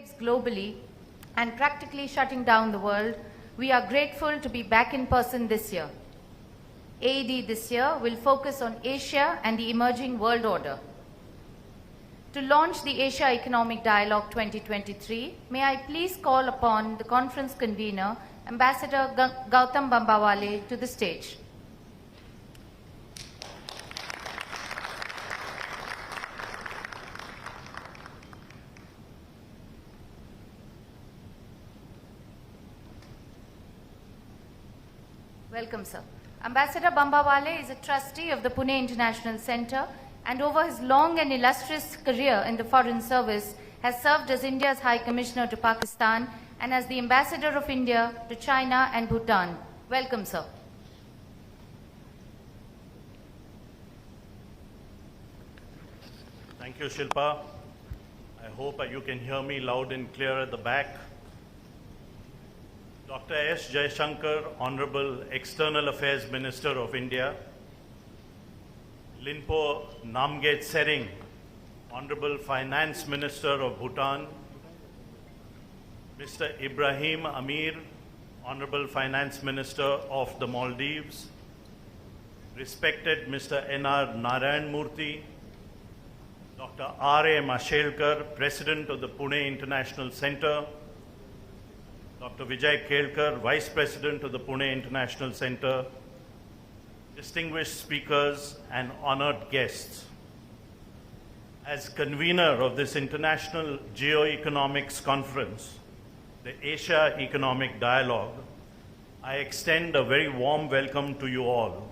globally and practically shutting down the world, we are grateful to be back in person this year. AED this year will focus on Asia and the emerging world order. To launch the Asia Economic Dialogue 2023, may I please call upon the conference convener, Ambassador Gautam Bambawale, to the stage. Welcome, sir. Ambassador Bambawale is a trustee of the Pune International Center and over his long and illustrious career in the Foreign Service has served as India's High Commissioner to Pakistan and as the Ambassador of India to China and Bhutan. Welcome, sir. Thank you, Shilpa. I hope you can hear me loud and clear at the back. Dr. S. Jaishankar, Honorable External Affairs Minister of India. Linpo Namgyet Sering, Honorable Finance Minister of Bhutan. Mr. Ibrahim Amir, Honorable Finance Minister of the Maldives. Respected Mr. N.R. Narayan Murthy, Dr. R.A. Mashelkar, President of the Pune International Center. Dr. Vijay Kelkar, Vice President of the Pune International Center, distinguished speakers and honored guests. As convener of this International Geoeconomics Conference, the Asia Economic Dialogue, I extend a very warm welcome to you all.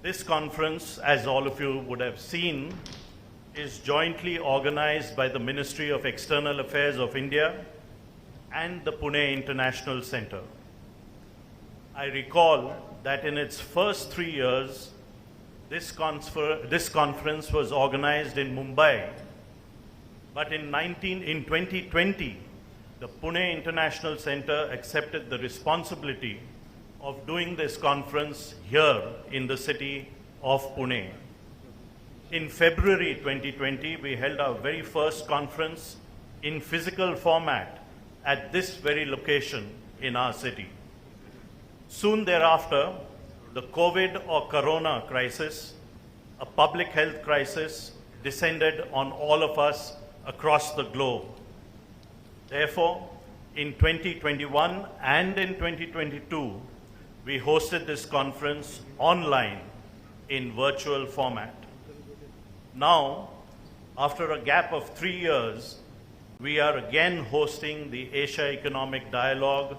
This conference, as all of you would have seen, is jointly organized by the Ministry of External Affairs of India and the Pune International Center. I recall that in its first 3 years, this conference was organized in Mumbai, but in 2020, the Pune International Center accepted the responsibility of doing this conference here in the city of Pune. In February 2020, we held our very first conference in physical format at this very location in our city. Soon thereafter, the COVID or Corona crisis, a public health crisis, descended on all of us across the globe. Therefore, in 2021 and in 2022, we hosted this conference online in virtual format. Now, after a gap of 3 years, we are again hosting the Asia Economic Dialogue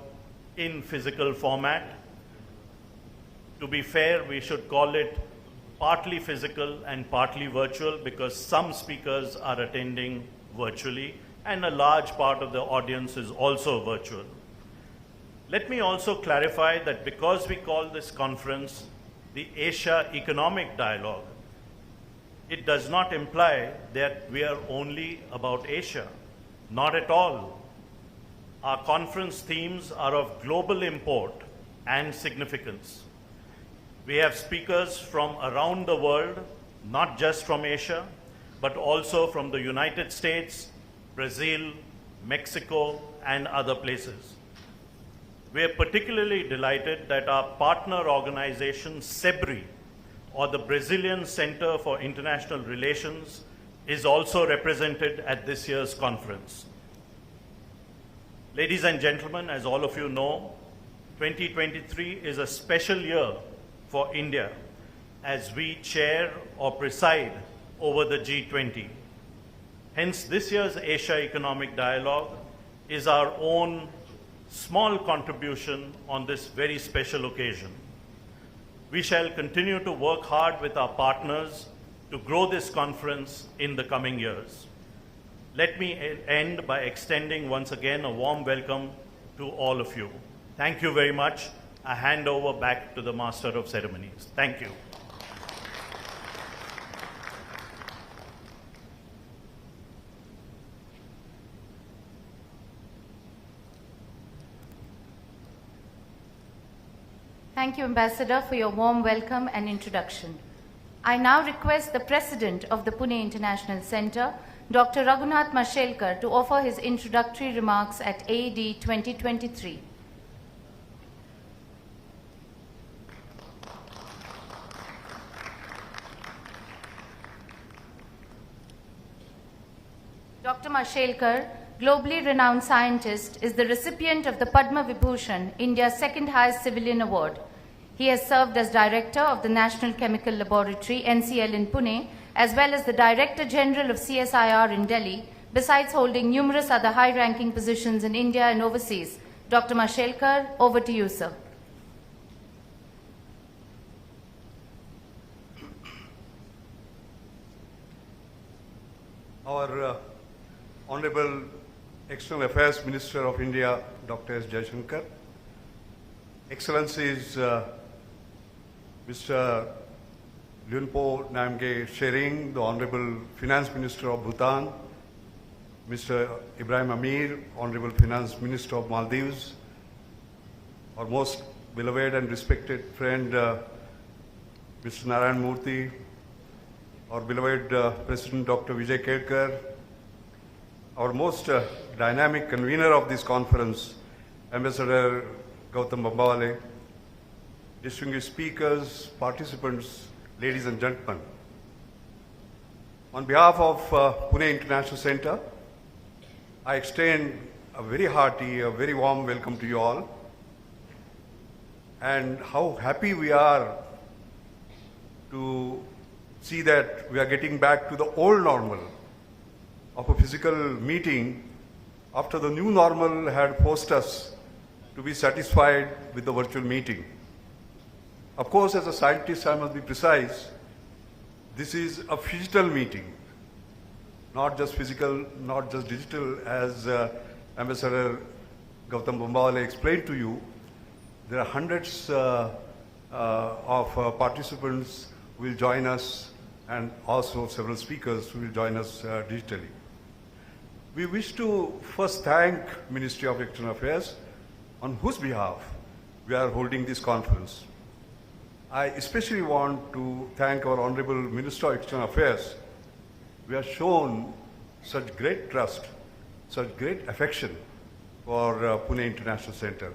in physical format. To be fair, we should call it partly physical and partly virtual because some speakers are attending virtually and a large part of the audience is also virtual. Let me also clarify that because we call this conference the Asia Economic Dialogue, it does not imply that we are only about Asia. Not at all. Our conference themes are of global import and significance. We have speakers from around the world, not just from Asia, but also from the United States, Brazil, Mexico, and other places. We are particularly delighted that our partner organization, SEBRI, or the Brazilian Center for International Relations, is also represented at this year's conference. Ladies and gentlemen, as all of you know, 2023 is a special year for India as we chair or preside over the G20. Hence, this year's Asia Economic Dialogue is our own small contribution on this very special occasion. We shall continue to work hard with our partners to grow this conference in the coming years. Let me end by extending once again a warm welcome to all of you. Thank you very much. I hand over back to the Master of Ceremonies. Thank you. Thank you, Ambassador, for your warm welcome and introduction. I now request the President of the Pune International Centre, Dr. Raghunath Mashelkar, to offer his introductory remarks at AD 2023. Dr. Mashelkar, globally renowned scientist, is the recipient of the Padma Vibhushan, India's second highest civilian award. He has served as Director of the National Chemical Laboratory, NCL in Pune, as well as the Director General of CSIR in Delhi, besides holding numerous other high-ranking positions in India and overseas. Dr. Mashelkar, over to you, sir. Our Honorable External Affairs Minister of India, Dr. S. Jaishankar, Excellencies Mr. Lunpo Namge Shering, the Honorable Finance Minister of Bhutan, Mr. Ibrahim Amir, Honorable Finance Minister of Maldives, our most beloved and respected friend, Mr. Narayan Murthy, our beloved President Dr. Vijay Kedkar, our most dynamic convener of this conference, Ambassador Gautam Bambawale, distinguished speakers, participants, ladies and gentlemen. On behalf of Pune International Centre, I extend a very hearty, a very warm welcome to you all. And how happy we are to see that we are getting back to the old normal of a physical meeting after the new normal had forced us to be satisfied with the virtual meeting. Of course, as a scientist, I must be precise. This is a phygital meeting, not just physical, not just digital, as Ambassador Gautam Bambawale explained to you. There are hundreds of participants who will join us, and also several speakers who will join us digitally. We wish to first thank Ministry of External Affairs, on whose behalf we are holding this conference. I especially want to thank our Honorable Minister of External Affairs. We have shown such great trust, such great affection for Pune International Centre.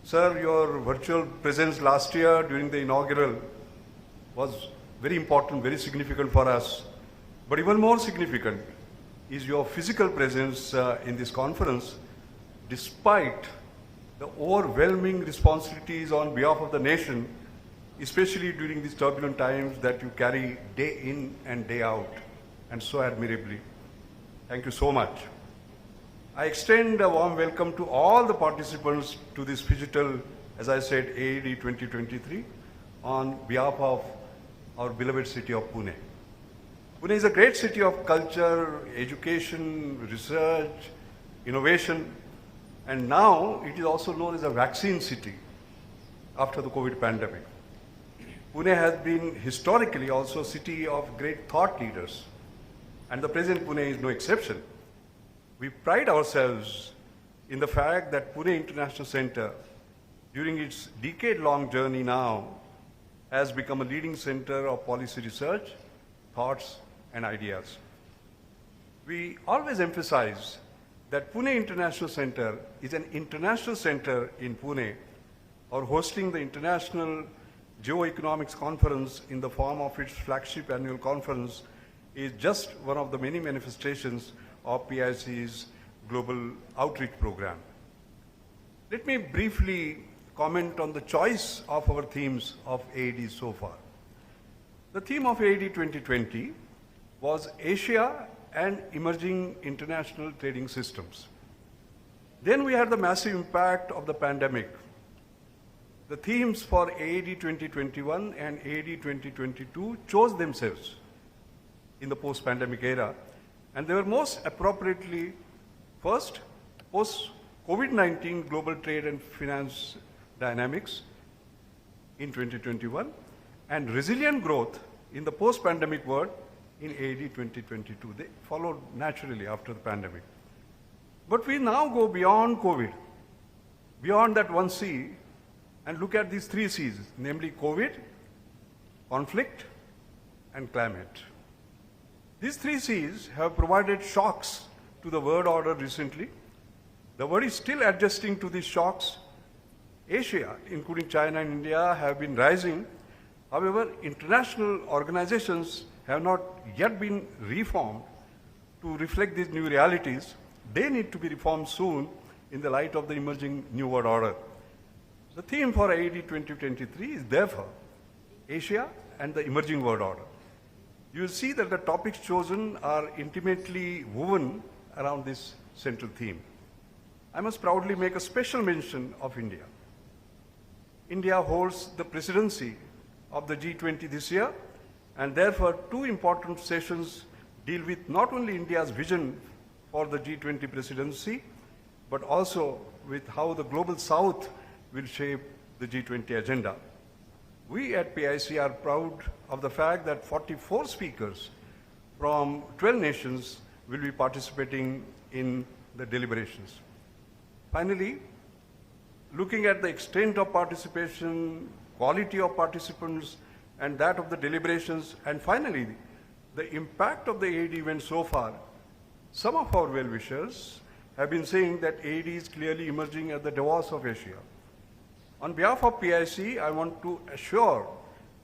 Sir, your virtual presence last year during the inaugural was very important, very significant for us. But even more significant is your physical presence in this conference, despite the overwhelming responsibilities on behalf of the nation, especially during these turbulent times that you carry day in and day out, and so admirably. Thank you so much. I extend a warm welcome to all the participants to this phygital, as I said, AAD 2023 on behalf of our beloved city of Pune. Pune is a great city of culture, education, research, innovation, and now it is also known as a vaccine city after the COVID pandemic. Pune has been historically also a city of great thought leaders, and the present Pune is no exception. We pride ourselves in the fact that Pune International Centre, during its decade-long journey now, has become a leading center of policy research, thoughts, and ideas. We always emphasize that Pune International Centre is an international center in Pune, or hosting the International Geoeconomics Conference in the form of its flagship annual conference is just one of the many manifestations of PIC's global outreach program. Let me briefly comment on the choice of our themes of AAD so far. The theme of AAD 2020 was Asia and Emerging International Trading Systems. Then we had the massive impact of the pandemic. The themes for AAD 2021 and AAD 2022 chose themselves in the post-pandemic era, and they were most appropriately, first, post-COVID-19 global trade and finance dynamics in 2021, and resilient growth in the post-pandemic world in AAD 2022. They followed naturally after the pandemic. But we now go beyond COVID, beyond that one C, and look at these three C's, namely COVID, conflict, and climate. These three C's have provided shocks to the world order recently. The world is still adjusting to these shocks. Asia, including China and India, have been rising. However, international organizations have not yet been reformed to reflect these new realities. They need to be reformed soon in the light of the emerging new world order. The theme for AED 2023 is therefore Asia and the emerging world order. You will see that the topics chosen are intimately woven around this central theme. I must proudly make a special mention of India. India holds the presidency of the G20 this year, and therefore two important sessions deal with not only India's vision for the G20 presidency, but also with how the global south will shape the G20 agenda. We at PIC are proud of the fact that 44 speakers from 12 nations will be participating in the deliberations. Finally, looking at the extent of participation, quality of participants, and that of the deliberations, and finally, the impact of the AED event so far, some of our well-wishers have been saying that AED is clearly emerging as the Davos of Asia. On behalf of PIC, I want to assure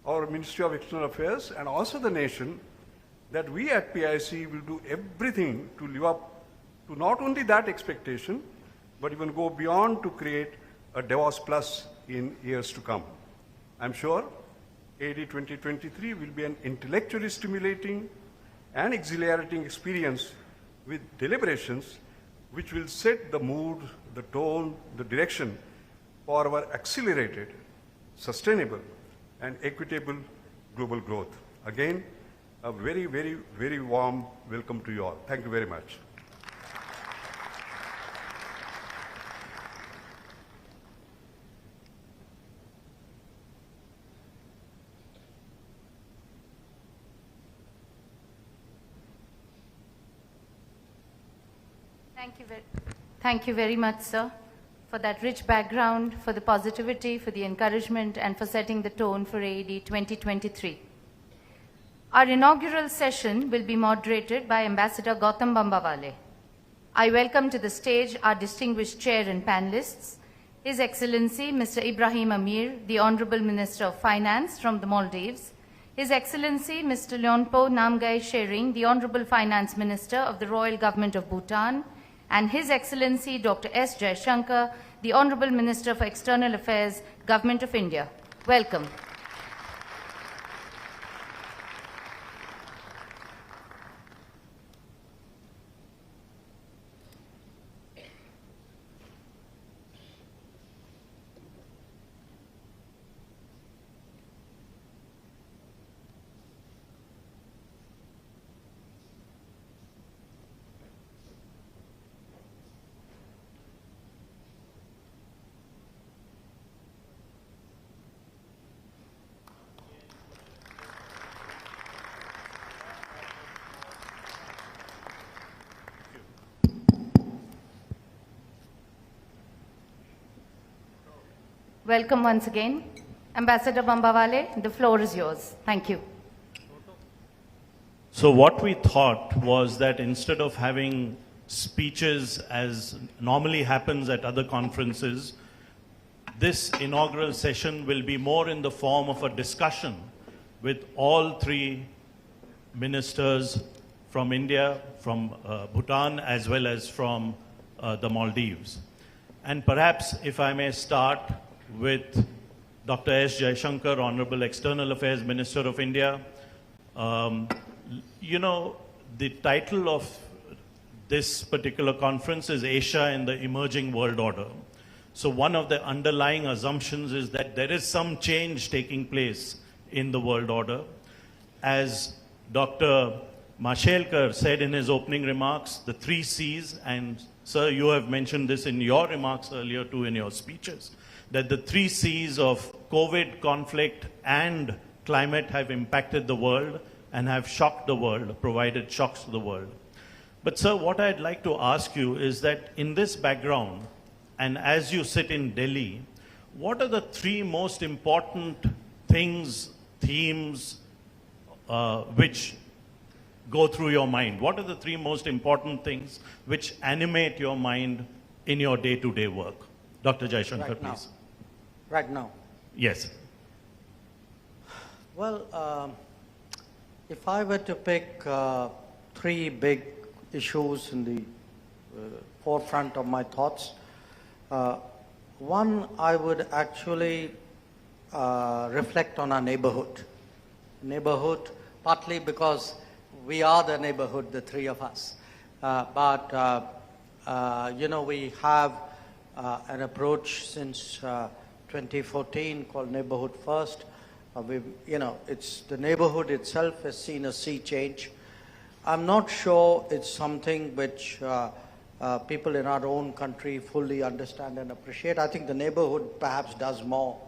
our Ministry of External Affairs and also the nation that we at PIC will do everything to live up to not only that expectation, but even go beyond to create a Davos Plus in years to come. I'm sure AED 2023 will be an intellectually stimulating and exhilarating experience with deliberations which will set the mood, the tone, the direction for our accelerated, sustainable, and equitable global growth. Again, a very, very, very warm welcome to you all. Thank you very much. Thank you very much, sir, for that rich background, for the positivity, for the encouragement, and for setting the tone for AED 2023. Our inaugural session will be moderated by Ambassador Gautam Bambawale. I welcome to the stage our distinguished chair and panelists, His Excellency Mr. Ibrahim Amir, the Honorable Minister of Finance from the Maldives, His Excellency Mr. Leonpo Namgai Shering, the Honorable Finance Minister of the Royal Government of Bhutan, and His Excellency Dr. S. Jaishankar, the Honorable Minister for External Affairs, Government of India. Welcome. Welcome once again. Ambassador Bambawale, the floor is yours. Thank you. So what we thought was that instead of having speeches as normally happens at other conferences, this inaugural session will be more in the form of a discussion with all three ministers from India, from Bhutan, as well as from the Maldives. And perhaps, if I may start with Dr. S. Jaishankar, Honorable External Affairs Minister of India. You know, the title of this particular conference is Asia in the Emerging World Order. So one of the underlying assumptions is that there is some change taking place in the world order. As Dr. Mashelkar said in his opening remarks, the three C's, and sir, you have mentioned this in your remarks earlier too in your speeches, that the three C's of COVID, conflict, and climate have impacted the world and have shocked the world, provided shocks to the world. But sir, what I'd like to ask you is that in this background, and as you sit in Delhi, what are the three most important things themes which go through your mind? What are the three most important things which animate your mind in your day-to-day work? Dr. Jaishankar, Right now. please. Right now. Yes. Well, if I were to pick three big issues in the forefront of my thoughts, one, I would actually reflect on our neighborhood. Neighborhood, partly because we are the neighborhood, the three of us. You know, we have an approach since 2014 called Neighborhood First. You know, it's the neighborhood itself has seen a sea change. I'm not sure it's something which people in our own country fully understand and appreciate. I think the neighborhood perhaps does more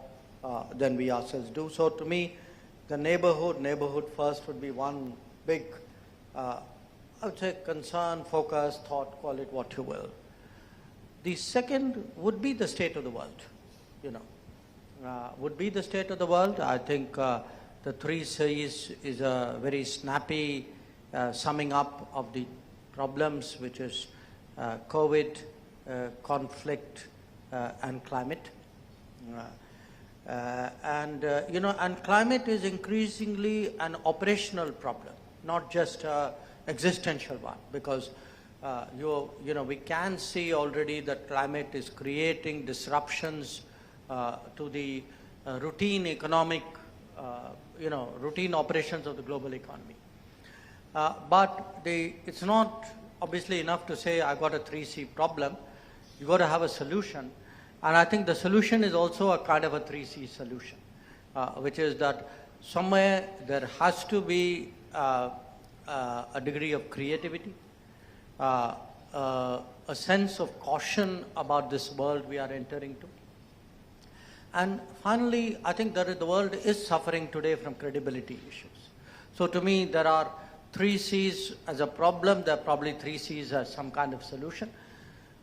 than we ourselves do. So to me, the neighborhood first would be one big, I would say, concern, focus, thought, call it what you will. The second would be the state of the world, you know. Would be the state of the world. I think the three C's is a very snappy summing up of the problems, which is COVID, conflict, and climate. You know, and climate is increasingly an operational problem, not just an existential one, because you know, we can see already that climate is creating disruptions to the routine economic, you know, routine operations of the global economy. But it's not obviously enough to say I got a 3C problem. You got to have a solution. And I think the solution is also a kind of a 3C solution, which is that somewhere there has to be a degree of creativity, a sense of caution about this world we are entering to. And finally, I think that the world is suffering today from credibility issues. So to me, there are 3 C's as a problem, there are probably 3 C's as some kind of solution.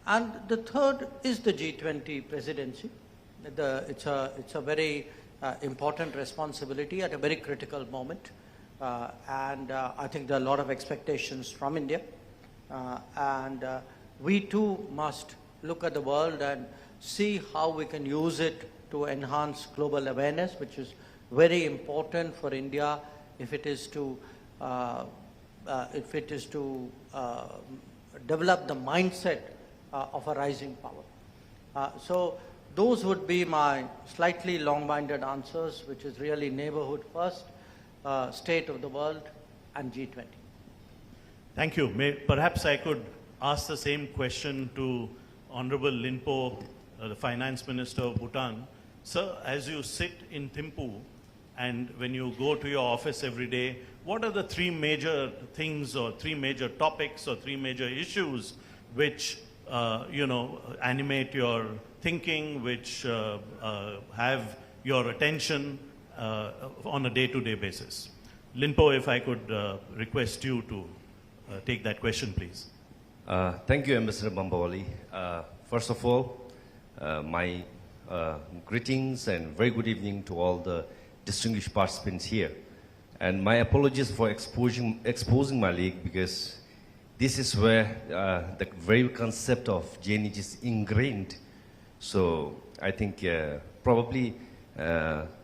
And the third is the G20 presidency. It's a very important responsibility at a very critical moment. I think there are a lot of expectations from India. We too must look at the world and see how we can use it to enhance global awareness, which is very important for India if it is to develop the mindset of a rising power. So those would be my slightly long-winded answers, which is really neighborhood first, state of the world, and G20. Thank you. Perhaps I could ask the same question to Honorable Linpo, the Finance Minister of Bhutan. Sir, as you sit in Thimphu and when you go to your office every day, what are the 3 major things or 3 major topics or 3 major issues which you know, animate your thinking, which have your attention on a day-to-day basis? Linpo, if I could request you to take that question, please. Thank you, Ambassador Bambawali. First of all, my greetings and very good evening to all the distinguished participants here. And my apologies for exposing my leg, because this is where the very concept of GNH is ingrained. So I think probably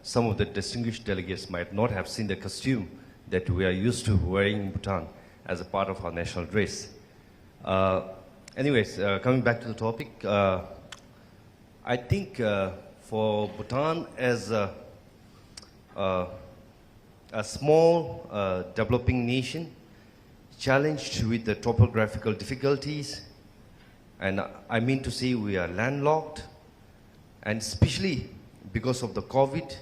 some of the distinguished delegates might not have seen the costume that we are used to wearing in Bhutan as a part of our national dress. Anyways, coming back to the topic, I think for Bhutan as a small developing nation, challenged with the topographical difficulties, and I mean to say we are landlocked, and especially because of the COVID,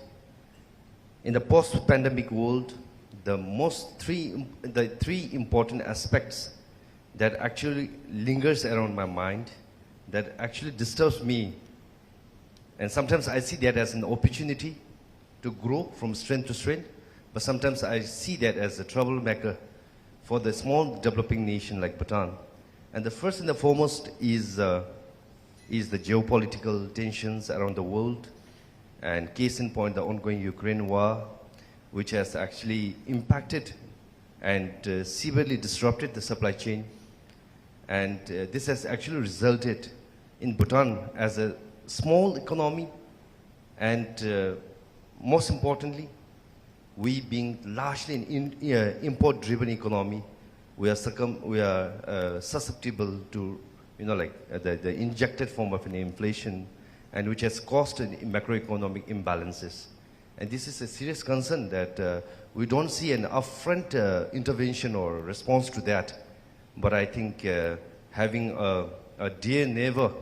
in the post-pandemic world, the three important aspects that actually lingers around my mind, that actually disturbs me, and sometimes I see that as an opportunity to grow from strength to strength, but sometimes I see that as a troublemaker for the small developing nation like Bhutan. And the first and the foremost is the geopolitical tensions around the world, and case in point, the ongoing Ukraine war, which has actually impacted and severely disrupted the supply chain. And this has actually resulted in Bhutan as a small economy, and most importantly, we being largely an import-driven economy, we are susceptible to, the injected form of an inflation, and which has caused macroeconomic imbalances. And this is a serious concern that we don't see an upfront intervention or response to that. But I think having a dear neighbor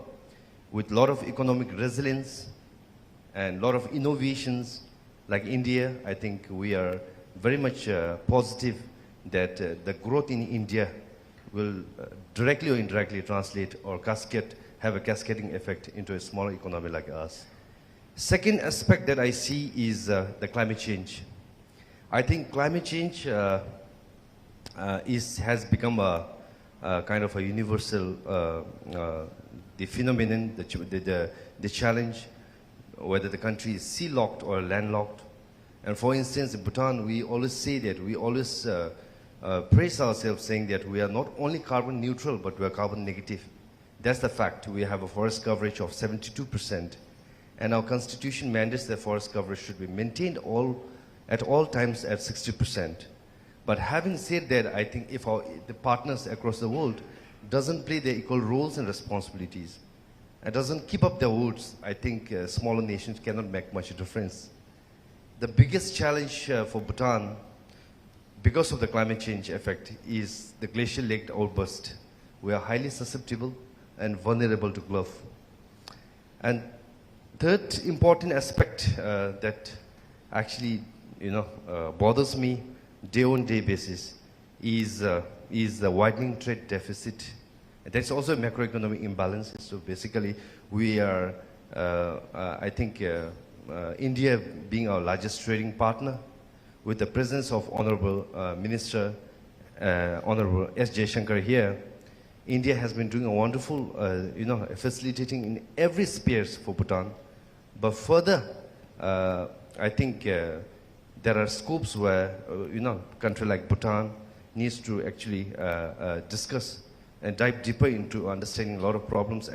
with a lot of economic resilience and a lot of innovations like India, I think we are very much positive that the growth in India will directly or indirectly translate or have a cascading effect into a smaller economy like us. Second aspect that I see is the climate change. I think climate change has become a kind of a universal the phenomenon, the challenge, whether the country is sea-locked or landlocked. And for instance, in Bhutan, we always say that, we always praise ourselves saying that we are not only carbon neutral, but we are carbon negative. That's the fact. We have a forest coverage of 72%. And our constitution mandates that forest coverage should be maintained at all times at 60%. But having said that, I think if the partners across the world doesn't play their equal roles and responsibilities, and doesn't keep up their woods, I think smaller nations cannot make much difference. The biggest challenge for Bhutan, because of the climate change effect, is the glacial lake outburst. We are highly susceptible and vulnerable to gulf. And third important aspect that actually bothers me day-on-day basis is the widening trade deficit. That's also a macroeconomic imbalance. So basically, we are, I think, India being our largest trading partner, with the presence of Honorable Minister, Honorable S. Jaishankar here, India has been doing a wonderful, facilitating in every sphere for Bhutan. But further, I think there are scopes where, country like Bhutan needs to actually discuss and dive deeper into understanding a lot of problems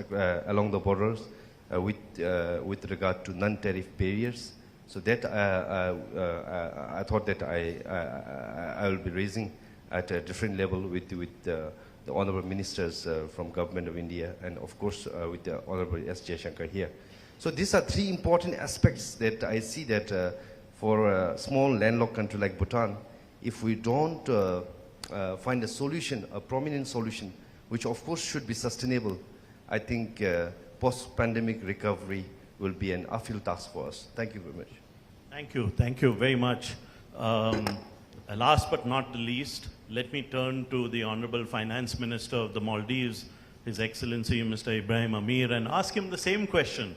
along the borders with regard to non-tariff barriers. So that I thought that I will be raising at a different level with the honorable ministers from Government of India, and of course with the Honorable S. Jaishankar here. So these are three important aspects that I see that for a small landlocked country like Bhutan, if we don't find a solution, a prominent solution, which of course should be sustainable, I think post-pandemic recovery will be an uphill task for us. Thank you very much. Thank you very much. Last but not the least, let me turn to the Honorable Finance Minister of the Maldives, His Excellency Mr. Ibrahim Amir, and ask him the same question.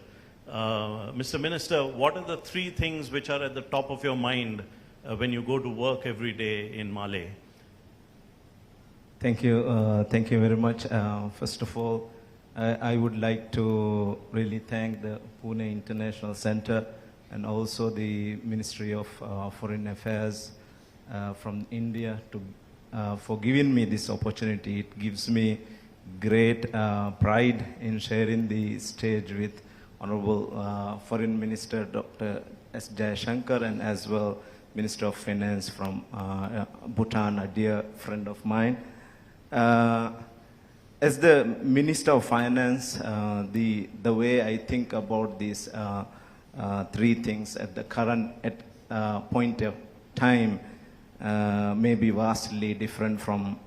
Mr. Minister, what are the three things which are at the top of your mind when you go to work every day in Malé? Thank you very much. First of all, I would like to really thank the Pune International Center and also the Ministry of Foreign Affairs from India for giving me this opportunity. It gives me great pride in sharing the stage with Honorable Foreign Minister Dr. S. Jaishankar, and as well Minister of Finance from Bhutan, a dear friend of mine. As the Minister of Finance, the way I think about these three things at the current point of time may be vastly different from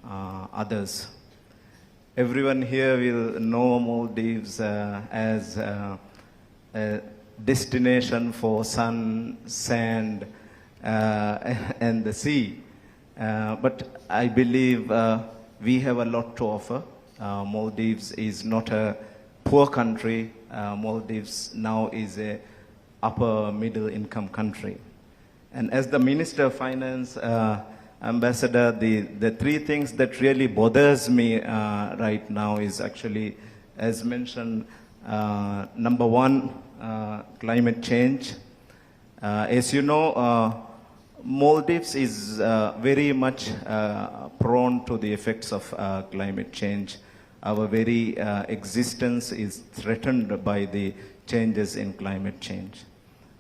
others. Everyone here will know Maldives as a destination for sun, sand, and the sea. But I believe we have a lot to offer. Maldives is not a poor country. Maldives now is a upper middle income country. And as the Minister of Finance, Ambassador, the three things that really bothers me right now is actually, as mentioned, number one, climate change. As you know, Maldives is very much prone to the effects of climate change. Our very existence is threatened by the changes in climate change.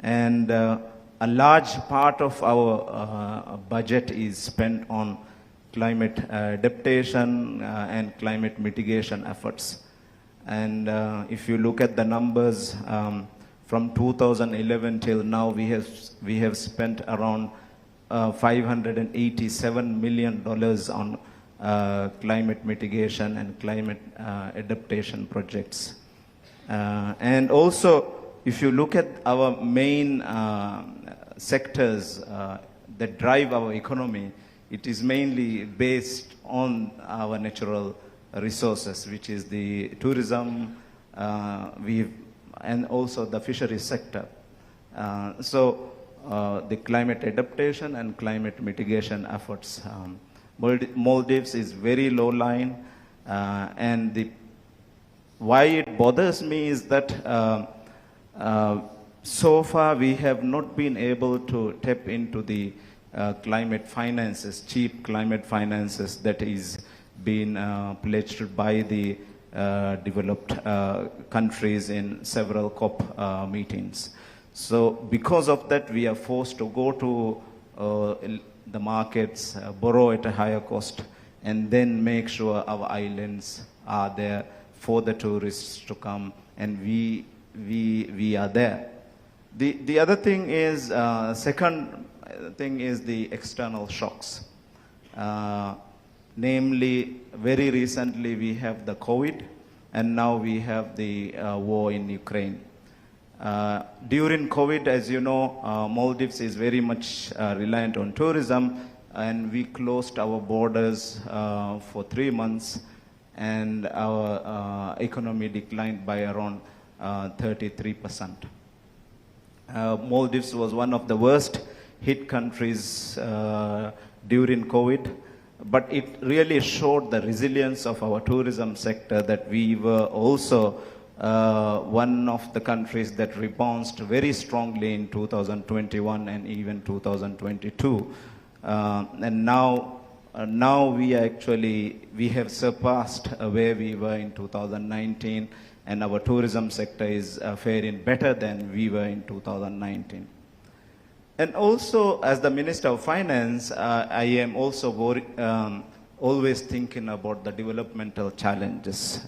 And a large part of our budget is spent on climate adaptation and climate mitigation efforts. And if you look at the numbers, from 2011 till now, we have spent around $587 million on climate mitigation and climate adaptation projects. And also, if you look at our main sectors that drive our economy, it is mainly based on our natural resources, which is the tourism, and also the fisheries sector. So the climate adaptation and climate mitigation efforts. Maldives is very low lying, and why it bothers me is that so far we have not been able to tap into the climate finances, cheap climate finances that is being pledged by the developed countries in several COP meetings. So because of that, we are forced to go to the markets, borrow at a higher cost, and then make sure our islands are there for the tourists to come, and we are there. The other thing is, second thing is the external shocks. Namely, very recently we have the COVID, and now we have the war in Ukraine. During COVID, as you know, Maldives is very much reliant on tourism, and we closed our borders for 3 months, and our economy declined by around 33%. Maldives was one of the worst hit countries during COVID, but it really showed the resilience of our tourism sector, that we were also one of the countries that rebounded very strongly in 2021 and even 2022. And now we have surpassed where we were in 2019, and our tourism sector is faring better than we were in 2019. And also, as the Minister of Finance, I am also always thinking about the developmental challenges.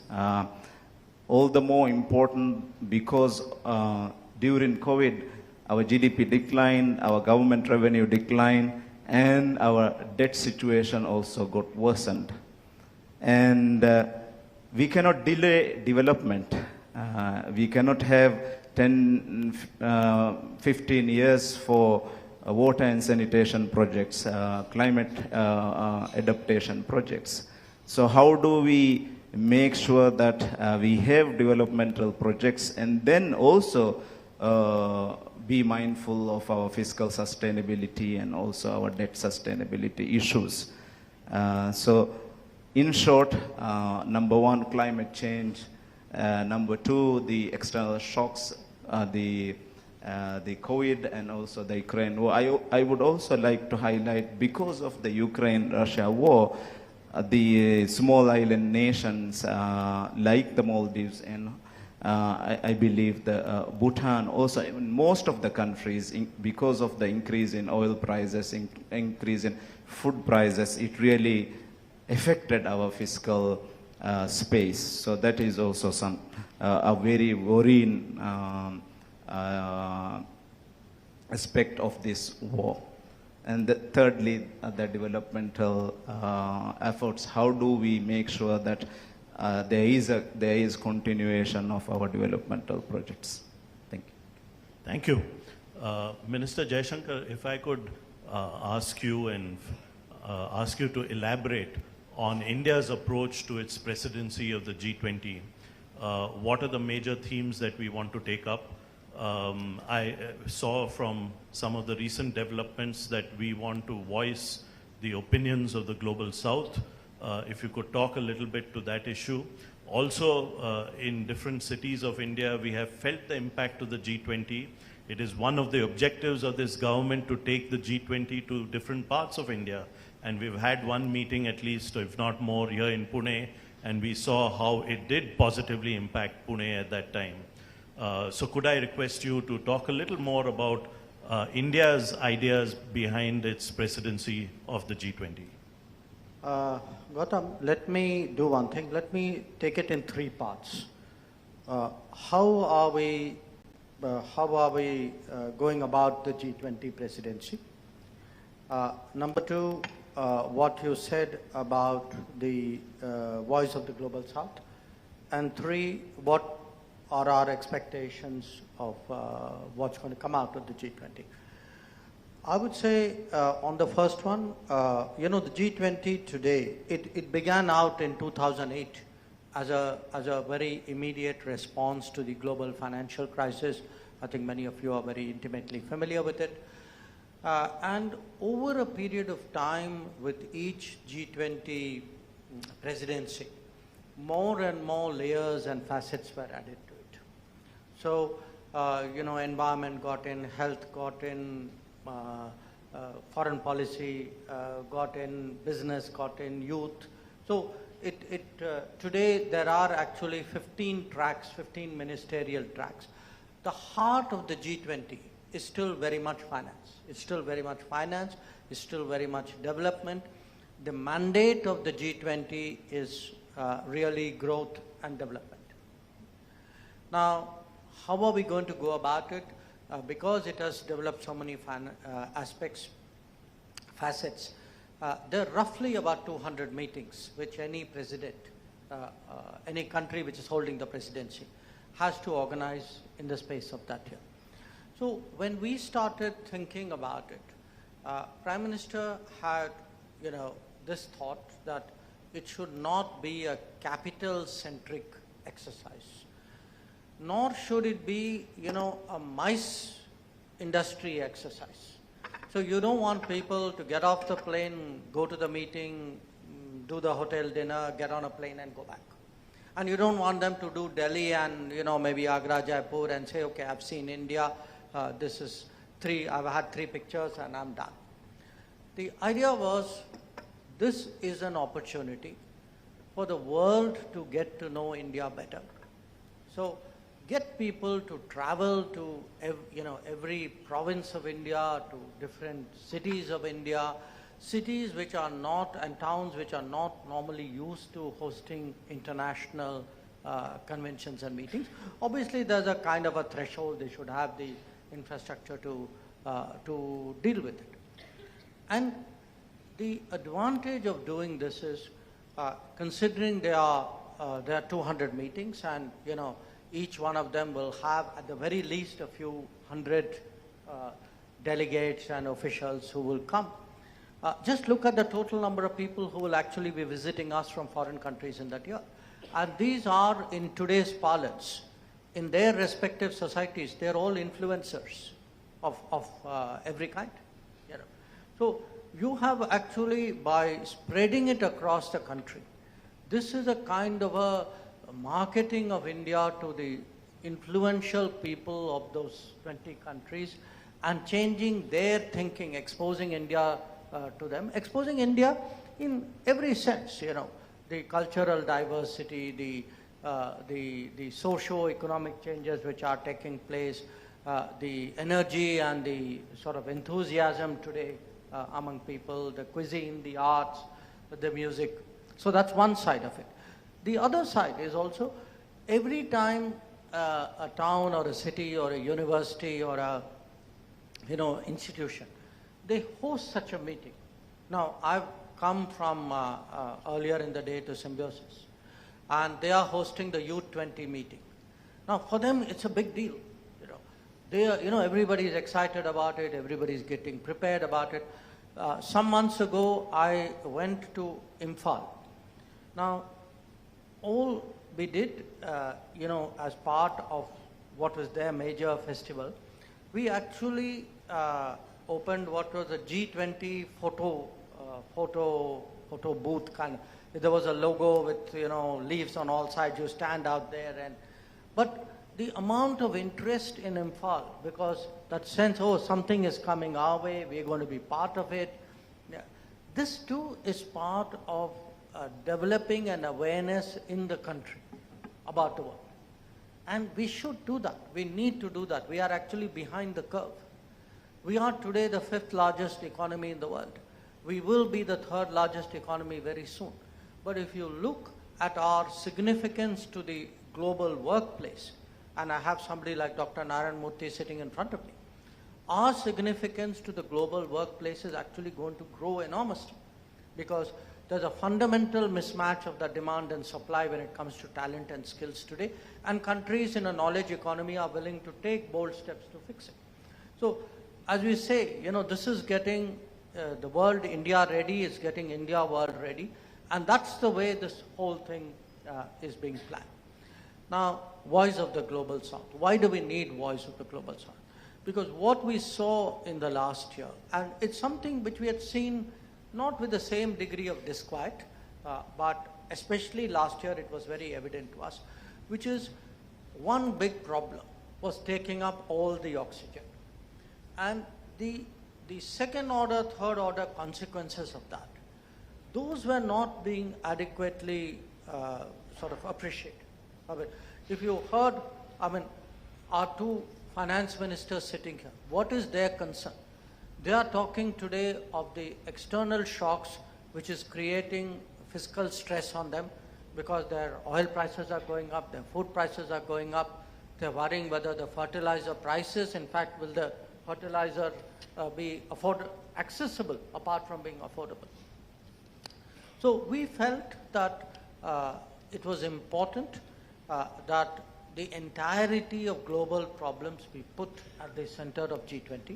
All the more important because during COVID, our GDP declined, our government revenue declined, and our debt situation also got worsened. And we cannot delay development. We cannot have 10, 15 years for water and sanitation projects, climate adaptation projects. So how do we make sure that we have developmental projects, and then also be mindful of our fiscal sustainability and also our debt sustainability issues? So in short, number one, climate change. Number two, the external shocks, the COVID and also the Ukraine war. I would also like to highlight, because of the Ukraine-Russia war, the small island nations like the Maldives and I believe the Bhutan, also even most of the countries, because of the increase in oil prices, increase in food prices, it really affected our fiscal space. So that is also a very worrying aspect of this war. And thirdly, the developmental efforts. How do we make sure that there is continuation of our developmental projects? Thank you. Thank you. Minister Jaishankar, if I could ask you to elaborate on India's approach to its presidency of the G20. What are the major themes that we want to take up? I saw from some of the recent developments that we want to voice the opinions of the Global South. If you could talk a little bit to that issue. Also, in different cities of India, we have felt the impact of the G20 It is one of the objectives of this government to take the G20 to different parts of India. And we've had one meeting at least, if not more, here in Pune, and we saw how it did positively impact Pune at that time. So could I request you to talk a little more about India's ideas behind its presidency of the G20? Gautam, let me do one thing. Let me take it in three parts. How are we going about the G20 presidency? Number two, what you said about the voice of the Global South. And three, what are our expectations of what's going to come out of the G20? I would say on the first one, the G20 today, it began out in 2008 as a very immediate response to the global financial crisis. I think many of you are very intimately familiar with it. And over a period of time with each G20 presidency, more and more layers and facets were added to it. So, environment got in, health got in, foreign policy got in, business got in, youth. So today there are actually 15 tracks, 15 ministerial tracks. The heart of the G20 is still very much finance. It's still very much finance, it's still very much development. The mandate of the G20 is really growth and development. Now, how are we going to go about it? Because it has developed so many facets, there are roughly about 200 meetings which any president, any country which is holding the presidency, has to organize in the space of that year. So when we started thinking about it, Prime Minister had, this thought that it should not be a capital-centric exercise, nor should it be, a mice industry exercise. So you don't want people to get off the plane, go to the meeting, do the hotel dinner, get on a plane and go back. And you don't want them to do Delhi and, maybe Agra, Jaipur and say, okay, I've seen India, I've had 3 pictures and I'm done. The idea was, this is an opportunity for the world to get to know India better. So get people to travel to every province of India, to different cities of India, cities which are not, and towns which are not normally used to hosting international conventions and meetings. Obviously, there's a kind of a threshold. They should have the infrastructure to deal with it. And the advantage of doing this is, considering there are 200 meetings, and each one of them will have at the very least a few hundred delegates and officials who will come. Just look at the total number of people who will actually be visiting us from foreign countries in that year. And these are, in today's parlance, in their respective societies, they're all influencers of every kind. So you have actually, by spreading it across the country, this is a kind of a marketing of India to the influential people of those 20 countries and changing their thinking, exposing India to them, exposing India in every sense, the cultural diversity, the socio-economic changes which are taking place, the energy and the sort of enthusiasm today among people, the cuisine, the arts, the music. So that's one side of it. The other side is also, every time a town or a city or a university or a institution, they host such a meeting. Now, I've come from earlier in the day to Symbiosis, and they are hosting the Youth 20 meeting. Now, for them, it's a big deal. They are, everybody is excited about it. Everybody is getting prepared about it. Some months ago, I went to Imphal. Now, all we did, as part of what was their major festival, we actually opened what was a G20 photo booth kind of. There was a logo with leaves on all sides. You stand out there, but the amount of interest in Imphal, because that sense, oh, something is coming our way, we're going to be part of it. Yeah. This too is part of developing an awareness in the country about the world. And we should do that. We need to do that. We are actually behind the curve. We are today the 5th largest economy in the world. We will be the 3rd largest economy very soon. But if you look at our significance to the global workplace, and I have somebody like Dr. Narayan Murthy sitting in front of me, our significance to the global workplace is actually going to grow enormously, because there's a fundamental mismatch of the demand and supply when it comes to talent and skills today, and countries in a knowledge economy are willing to take bold steps to fix it. So, as we say, you know, this is getting the world India ready, is getting India world ready, and that's the way this whole thing is being planned. Now, voice of the global south. Why do we need voice of the global south? Because what we saw in the last year, and it's something which we had seen not with the same degree of disquiet, but especially last year it was very evident to us, which is one big problem was taking up all the oxygen. And the second order, third order consequences of that, those were not being adequately sort of appreciated. I mean, if you heard, I mean, our two finance ministers sitting here, what is their concern? They are talking today of the external shocks which is creating fiscal stress on them, because their oil prices are going up, their food prices are going up. They're worrying whether the fertilizer prices, in fact, will the fertilizer be accessible apart from being affordable. So we felt that it was important that the entirety of global problems be put at the center of G20,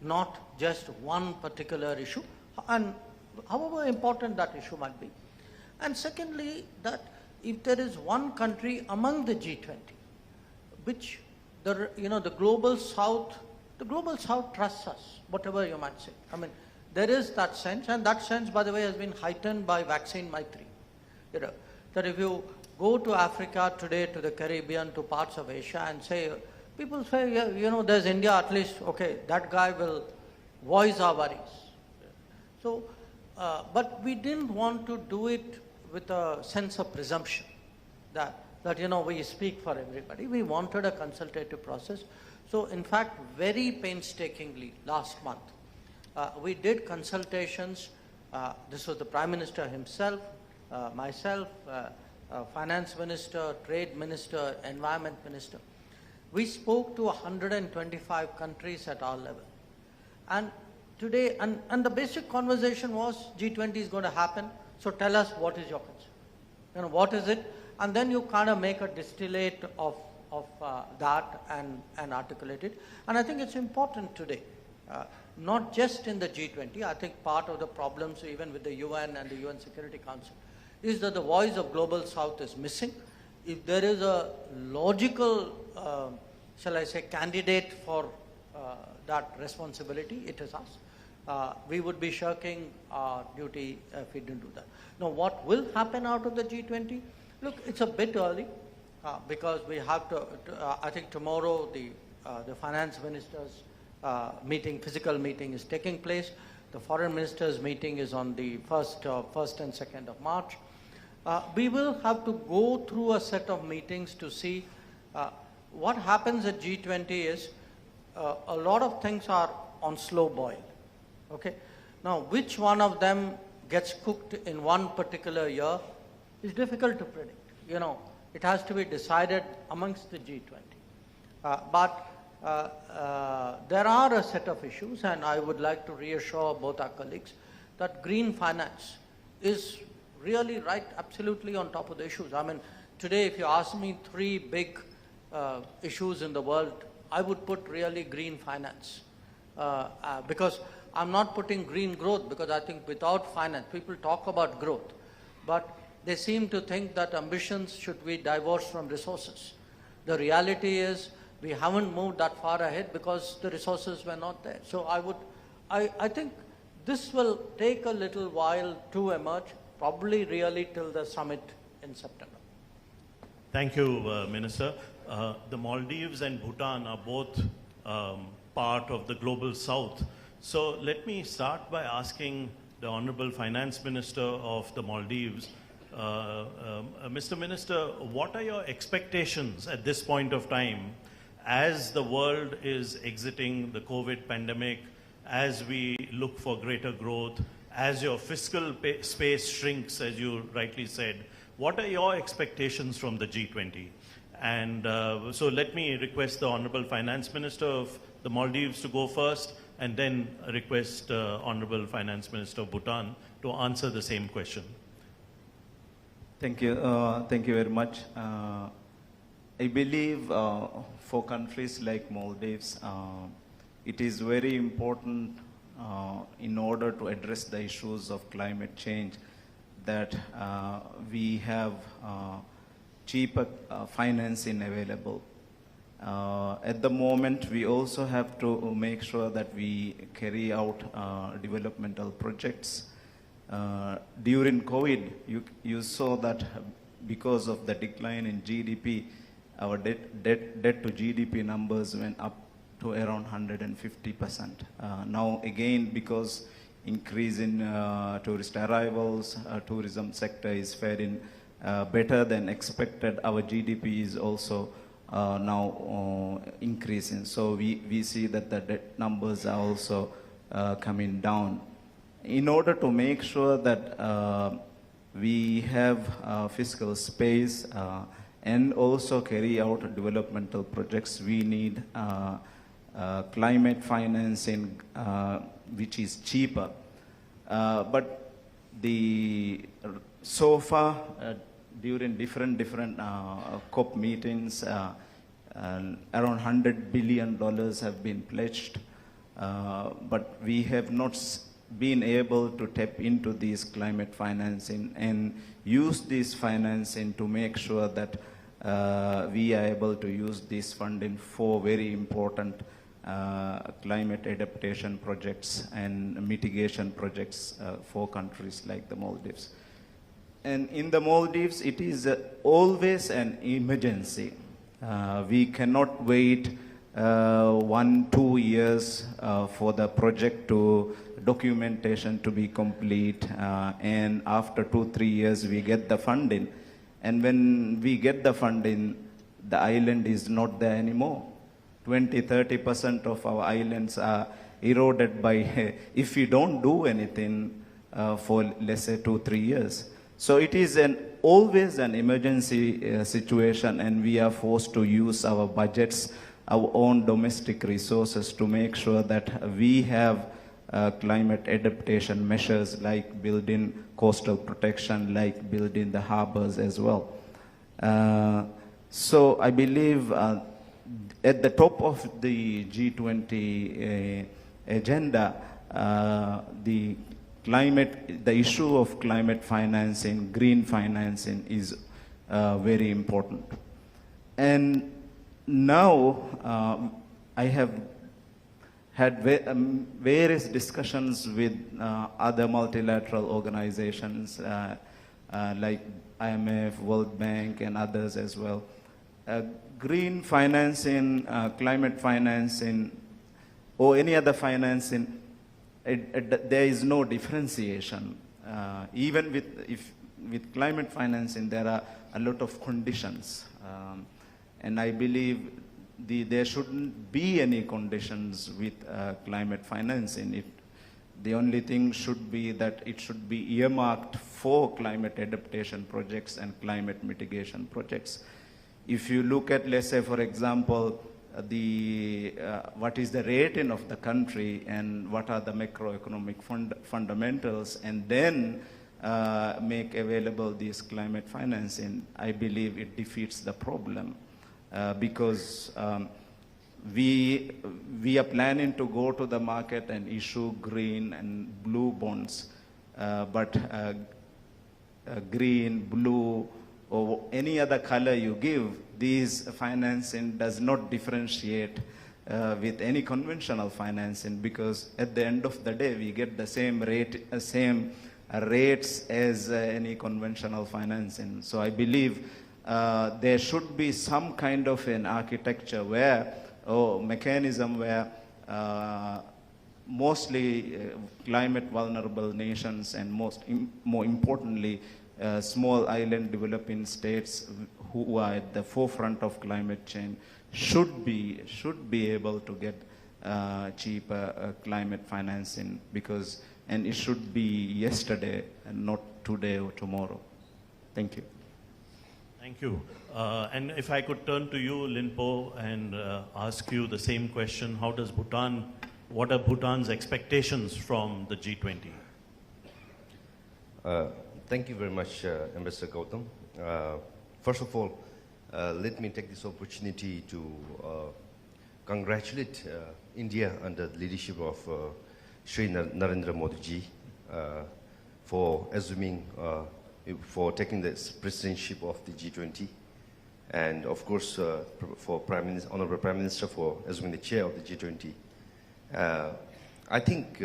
not just one particular issue, and however important that issue might be. And secondly, that if there is one country among the G20, which the global south trusts us, whatever you might say. I mean, there is that sense, and that sense, by the way, has been heightened by Vaccine Maitri. You know, that if you go to Africa today, to the Caribbean, to parts of Asia, and say, people say, yeah, you know, there's India, at least, okay, that guy will voice our worries. So, but we didn't want to do it with a sense of presumption that you know, we speak for everybody. We wanted a consultative process. So, in fact, very painstakingly last month, we did consultations. This was the Prime Minister himself, myself, Finance Minister, Trade Minister, Environment Minister. We spoke to 125 countries at our level. And today, and the basic conversation was, G20 is going to happen, so tell us what is your concern. You know, what is it? And then you kind of make a distillate of that and articulate it. And I think it's important today, not just in the G20, I think part of the problems even with the UN and the UN Security Council is that the voice of Global South is missing. If there is a logical, shall I say, candidate for that responsibility, it is us. We would be shirking our duty if we didn't do that. Now, what will happen out of the G20? Look, it's a bit early because we have to I think tomorrow the finance ministers meeting, physical meeting is taking place. The foreign ministers meeting is on the 1st and 2nd of March. We will have to go through a set of meetings to see what happens at G20 is a lot of things are on slow boil. Okay? Now, which one of them gets cooked in one particular year is difficult to predict. You know, it has to be decided amongst the G20. But there are a set of issues, and I would like to reassure both our colleagues that green finance is really right, absolutely on top of the issues. I mean, today if you ask me 3 big issues in the world, I would put really green finance. Because I'm not putting green growth, because I think without finance, people talk about growth, but they seem to think that ambitions should be divorced from resources. The reality is we haven't moved that far ahead because the resources were not there. So I think this will take a little while to emerge, probably really till the summit in September. Thank you, Minister. The Maldives and Bhutan are both part of the global south. So let me start by asking the Honorable Finance Minister of the Maldives, Mr. Minister, what are your expectations at this point of time as the world is exiting the COVID pandemic, as we look for greater growth, as your fiscal space shrinks, as you rightly said? What are your expectations from the G20? And so let me request the Honorable Finance Minister of the Maldives to go first, and then request Honorable Finance Minister of Bhutan to answer the same question. Thank you. Thank you very much. I believe for countries like Maldives, it is very important in order to address the issues of climate change that we have cheaper financing available. At the moment, we also have to make sure that we carry out developmental projects. During COVID, you saw that because of the decline in GDP, our debt to GDP numbers went up to around 150%. Now again, because increase in tourist arrivals, tourism sector is faring better than expected, our GDP is also now increasing. So we see that the debt numbers are also coming down. In order to make sure that we have fiscal space and also carry out developmental projects, we need climate financing which is cheaper. But so far, during different COP meetings, around $100 billion have been pledged, but we have not been able to tap into this climate financing and use this financing to make sure that we are able to use this funding for very important climate adaptation projects and mitigation projects for countries like the Maldives. And in the Maldives, it is always an emergency. We cannot wait 1-2 years for the project documentation to be complete, and after 2-3 years we get the funding. And when we get the funding, the island is not there anymore. 20-30% of our islands are eroded by if we don't do anything for, let's say, 2-3 years. So it is always an emergency situation, and we are forced to use our budgets, our own domestic resources to make sure that we have climate adaptation measures like building coastal protection, like building the harbors as well. So I believe at the top of the G20 agenda, the issue of climate financing, green financing is very important. And now I have had various discussions with other multilateral organizations like IMF, World Bank, and others as well. Green financing, climate financing, or any other financing, there is no differentiation. Even with climate financing, there are a lot of conditions. And I believe there shouldn't be any conditions with climate financing. The only thing should be that it should be earmarked for climate adaptation projects and climate mitigation projects. If you look at, let's say, for example, what is the rating of the country and what are the macroeconomic fundamentals, and then make available this climate financing, I believe it defeats the problem. Because we are planning to go to the market and issue green and blue bonds, but green, blue, or any other color you give, this financing does not differentiate with any conventional financing, because at the end of the day we get the same rates as any conventional financing. So I believe there should be some kind of an architecture where, or mechanism where mostly climate vulnerable nations and more importantly, small island developing states who are at the forefront of climate change should be able to get cheaper climate financing, because, and it should be yesterday and not today or tomorrow. Thank you. Thank you. And if I could turn to you, Linpo, and ask you the same question: how does Bhutan, what are Bhutan's expectations from the G20? Thank you very much, Ambassador Gautam. First of all, let me take this opportunity to congratulate India under the leadership of Shri Narendra Modi ji for assuming, for taking the presidency of the G20, and of course for Honorable Prime Minister for assuming the chair of the G20. I think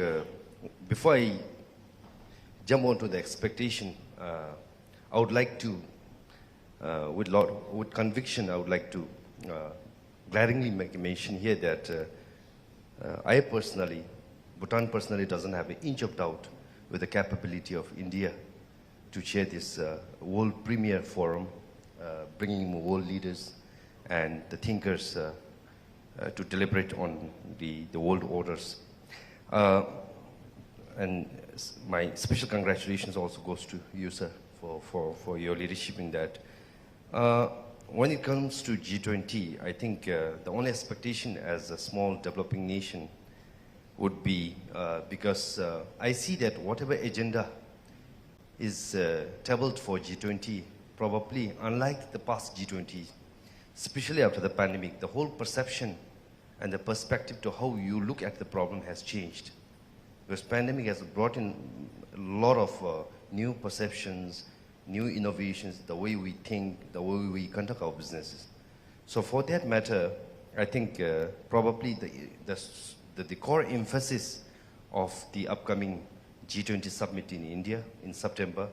before I jump onto the expectation, I would like to, with conviction, I would like to glaringly make a mention here that I personally, Bhutan personally doesn't have an inch of doubt with the capability of India to chair this world premier forum, bringing world leaders and the thinkers to deliberate on the world orders. And my special congratulations also goes to you, sir, for your leadership in that. When it comes to G20, I think the only expectation as a small developing nation would be, because I see that whatever agenda is tabled for G20, probably unlike the past G20, especially after the pandemic, the whole perception and the perspective to how you look at the problem has changed. Because pandemic has brought in a lot of new perceptions, new innovations, the way we think, the way we conduct our businesses. So for that matter, I think probably the core emphasis of the upcoming G20 summit in India in September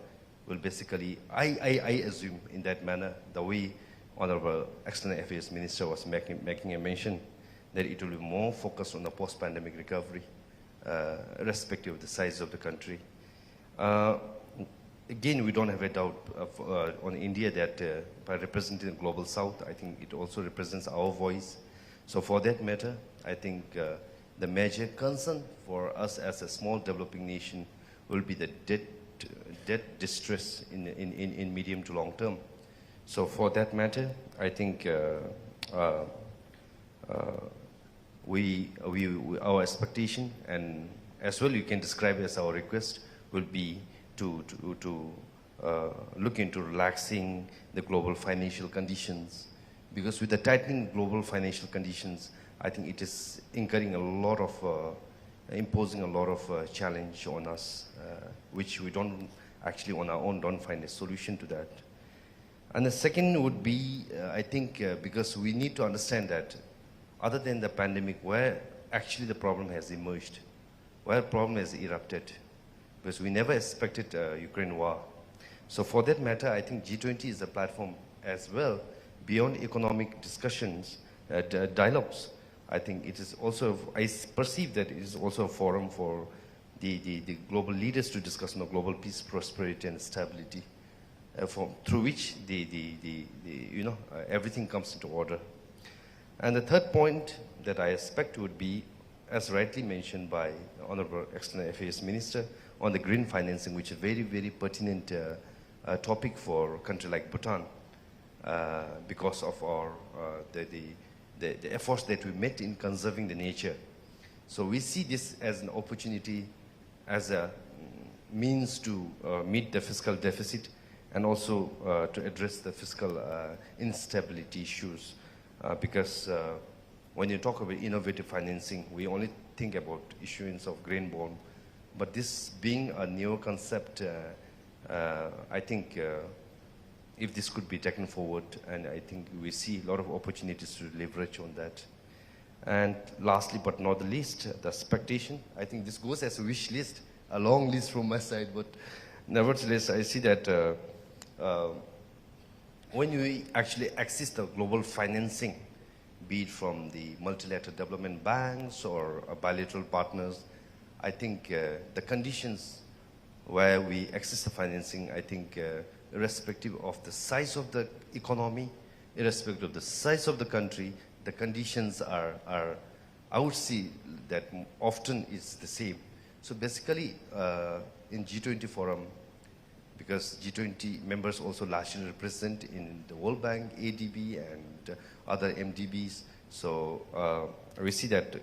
will basically, I assume in that manner, the way Honorable External Affairs Minister was making a mention, that it will be more focused on the post-pandemic recovery, irrespective of the size of the country. Again, we don't have a doubt on India that by representing the Global South, I think it also represents our voice. So for that matter, I think the major concern for us as a small developing nation will be the debt distress in medium to long term. So for that matter, I think our expectation, and as well you can describe as our request, will be to look into relaxing the global financial conditions, because with the tightening global financial conditions, I think it is incurring a lot of, imposing a lot of challenge on us, which we don't actually on our own don't find a solution to that. And the second would be, I think, because we need to understand that other than the pandemic, where actually the problem has emerged, where the problem has erupted, because we never expected Ukraine war. So for that matter, I think G20 is a platform as well, beyond economic discussions, dialogues. I think it is also, I perceive that it is also a forum for the global leaders to discuss on the global peace, prosperity, and stability, through which everything comes into order. And the third point that I expect would be, as rightly mentioned by Honorable External Affairs Minister, on the green financing, which is a very, very pertinent topic for a country like Bhutan, because of our the efforts that we made in conserving the nature. So we see this as an opportunity, as a means to meet the fiscal deficit, and also to address the fiscal instability issues. Because when you talk about innovative financing, we only think about issuance of green bond. But this being a new concept, I think if this could be taken forward, and I think we see a lot of opportunities to leverage on that. And lastly, but not the least, the expectation. I think this goes as a wish list, a long list from my side, but nevertheless, I see that when we actually access the global financing, be it from the multilateral development banks or bilateral partners, I think the conditions where we access the financing, I think irrespective of the size of the economy, irrespective of the size of the country, the conditions are I would say that often is the same. So basically in G20 forum, because G20 members also largely represent in the World Bank, ADB and other MDBs. So we see that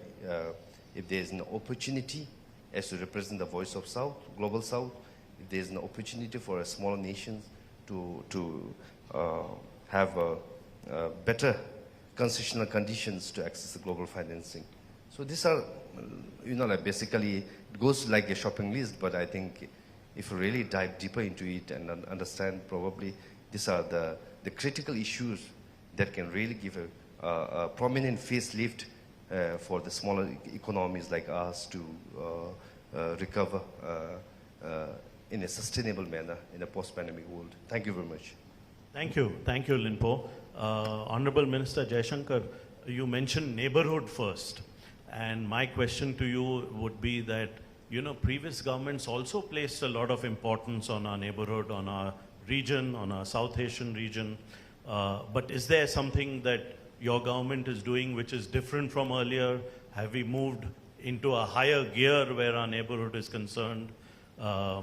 if there is an opportunity as to represent the voice of South, Global South, if there is an opportunity for a smaller nations to have better concessional conditions to access the global financing. So these are, like basically it goes like a shopping list, but I think if you really dive deeper into it and understand, probably these are the critical issues that can really give a prominent facelift for the smaller economies like us to recover in a sustainable manner in a post-pandemic world. Thank you very much. Thank you, Linpo. Honorable Minister Jaishankar, you mentioned neighborhood first. And my question to you would be that, previous governments also placed a lot of importance on our neighborhood, on our region, on our South Asian region. But is there something that your government is doing which is different from earlier? Have we moved into a higher gear where our neighborhood is concerned? I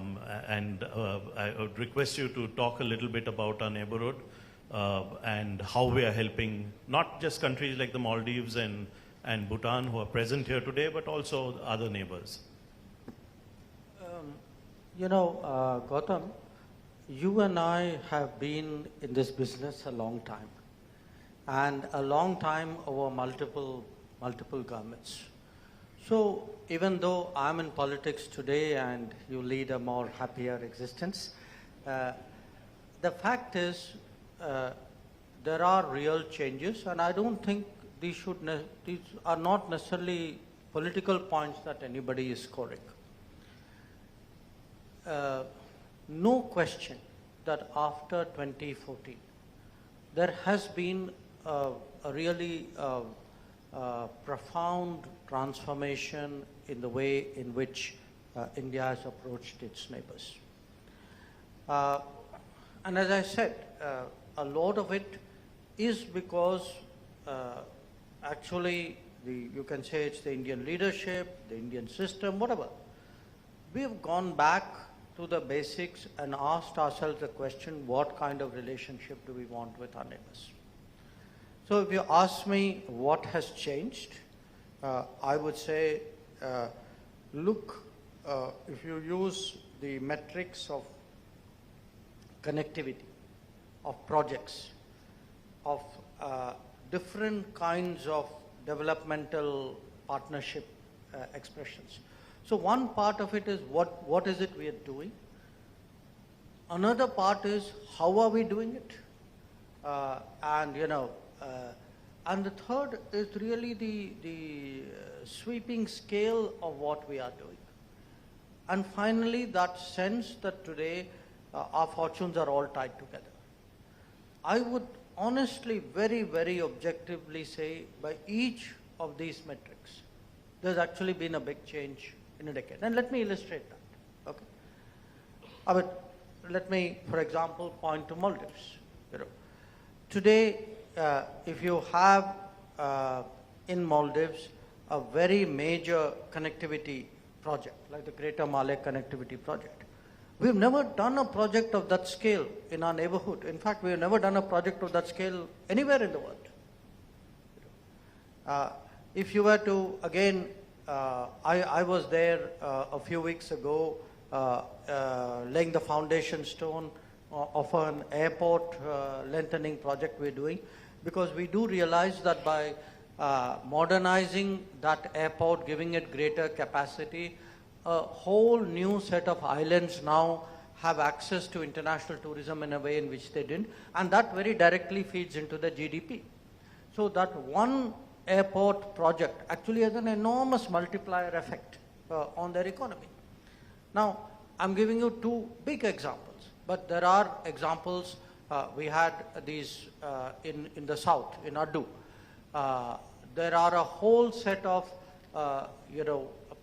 would request you to talk a little bit about our neighborhood and how we are helping not just countries like the Maldives and Bhutan who are present here today, but also other neighbors. Gautam, you and I have been in this business a long time, and a long time over multiple governments. So even though I'm in politics today and you lead a more happier existence, the fact is there are real changes, and I don't think these are not necessarily political points that anybody is scoring. No question that after 2014, there has been a really profound transformation in the way in which India has approached its neighbors. And as I said, a lot of it is because actually you can say it's the Indian leadership, the Indian system, whatever. We have gone back to the basics and asked ourselves the question, what kind of relationship do we want with our neighbors? So if you ask me what has changed, I would say, look, if you use the metrics of connectivity, of projects, of different kinds of developmental partnership expressions. So one part of it is what is it we are doing? Another part is how are we doing it? And the third is really the sweeping scale of what we are doing. And finally, that sense that today our fortunes are all tied together. I would honestly, very, very objectively say by each of these metrics, there's actually been a big change in a decade. And let me illustrate that. Okay. Let me, for example, point to Maldives. Today, if you have in Maldives a very major connectivity project, like the Greater Malay Connectivity Project, we've never done a project of that scale in our neighborhood. In fact, we've never done a project of that scale anywhere in the world. If you were to, again, I was there a few weeks ago laying the foundation stone of an airport lengthening project we're doing, because we do realize that by modernizing that airport, giving it greater capacity, a whole new set of islands now have access to international tourism in a way in which they didn't, and that very directly feeds into the GDP. So that one airport project actually has an enormous multiplier effect on their economy. Now, I'm giving you two big examples, but there are examples we had these in the south, in Addu. There are a whole set of,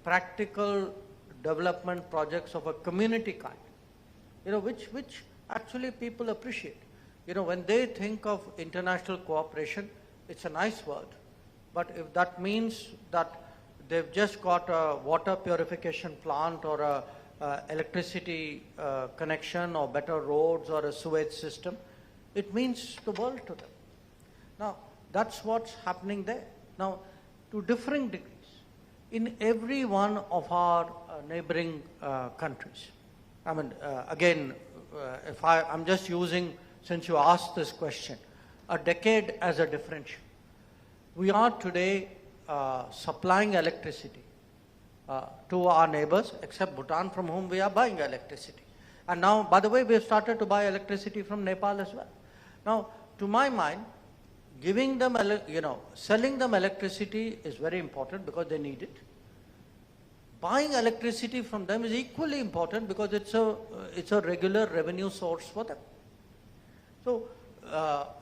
practical development projects of a community kind, which actually people appreciate. When they think of international cooperation, it's a nice word. But if that means that they've just got a water purification plant or a electricity connection or better roads or a sewage system, it means the world to them. Now, that's what's happening there. Now, to differing degrees, in every one of our neighboring countries, I mean, again, I'm just using, since you asked this question, a decade as a differential. We are today supplying electricity to our neighbors, except Bhutan, from whom we are buying electricity. And now, by the way, we have started to buy electricity from Nepal as well. Now, to my mind, giving them, selling them electricity is very important because they need it. Buying electricity from them is equally important because it's a regular revenue source for them. So,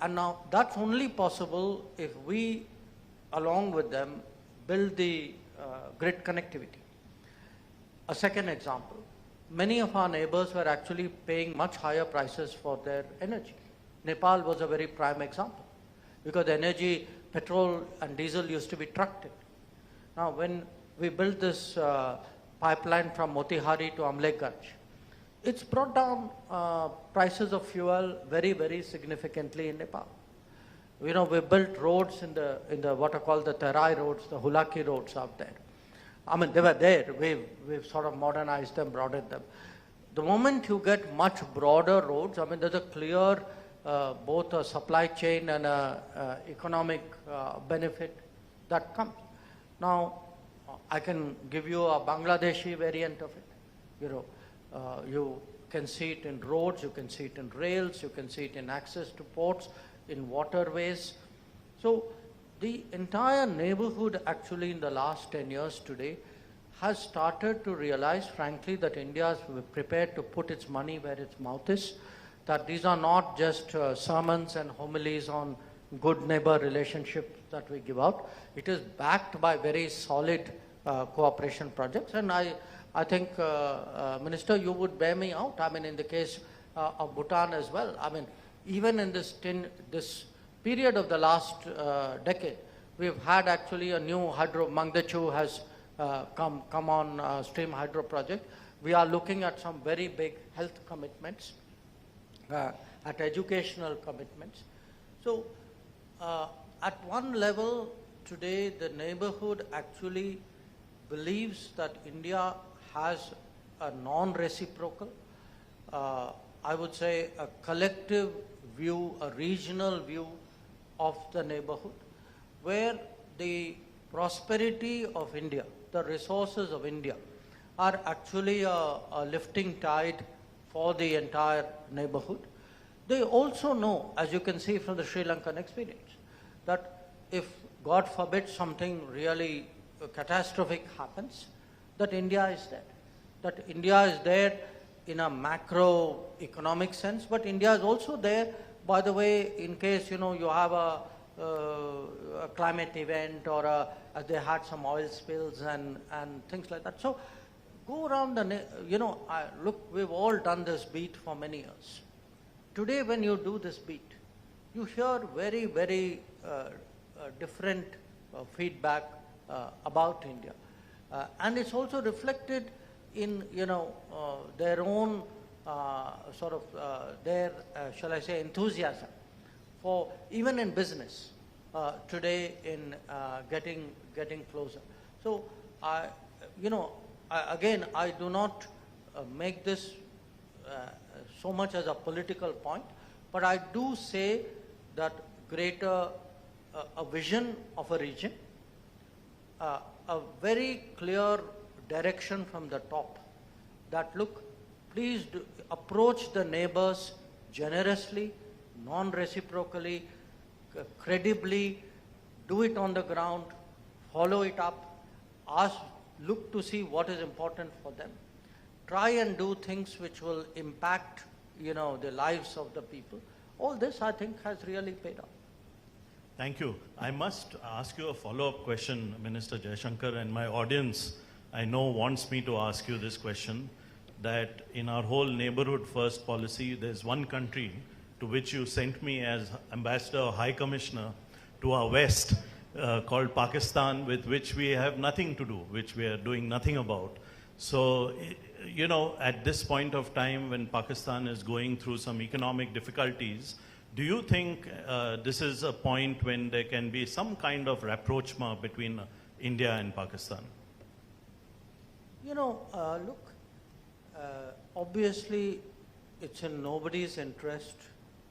and now that's only possible if we, along with them, build the grid connectivity. A second example, many of our neighbors were actually paying much higher prices for their energy. Nepal was a very prime example because energy, petrol and diesel used to be trucked in. Now, when we built this pipeline from Motihari to Amlekhganj, it's brought down prices of fuel very, very significantly in Nepal. We built roads in the what are called the Terai roads, the Hulaki roads out there. I mean, they were there. We've sort of modernized them, broadened them. The moment you get much broader roads, I mean, there's a clear both a supply chain and a economic benefit that comes. Now, I can give you a Bangladeshi variant of it. You can see it in roads, you can see it in rails, you can see it in access to ports, in waterways. So the entire neighborhood actually in the last 10 years today has started to realize, frankly, that India is prepared to put its money where its mouth is, that these are not just sermons and homilies on good neighbor relationship that we give out. It is backed by very solid cooperation projects. And I think, Minister, you would bear me out. I mean, in the case of Bhutan as well. I mean, even in this period of the last decade, we've had actually a new hydro, Mangdechu has come on stream hydro project. We are looking at some very big health commitments, at educational commitments. So at one level today, the neighborhood actually believes that India has a non-reciprocal, I would say a collective view, a regional view of the neighborhood, where the prosperity of India, the resources of India, are actually a lifting tide for the entire neighborhood. They also know, as you can see from the Sri Lankan experience, that if, God forbid, something really catastrophic happens, that India is there. That India is there in a macroeconomic sense, but India is also there, by the way, in case, you have a climate event or they had some oil spills and things like that. So go around look, we've all done this beat for many years. Today, when you do this beat, you hear very, very different feedback about India. And it's also reflected in, their own their, shall I say, enthusiasm for, even in business, today in getting closer. So, again, I do not make this so much as a political point, but I do say that greater, a vision of a region, a very clear direction from the top, that look, please approach the neighbors generously, non-reciprocally, credibly, do it on the ground, follow it up, look to see what is important for them. Try and do things which will impact, the lives of the people. All this, I think, has really paid off. Thank you. I must ask you a follow-up question, Minister Jaishankar, and my audience, I know, wants me to ask you this question, that in our whole neighborhood first policy, there's one country to which you sent me as Ambassador or High Commissioner to our west, called Pakistan, with which we have nothing to do, which we are doing nothing about. So, you know, at this point of time when Pakistan is going through some economic difficulties, do you think this is a point when there can be some kind of rapprochement between India and Pakistan? You know, look, obviously it's in nobody's interest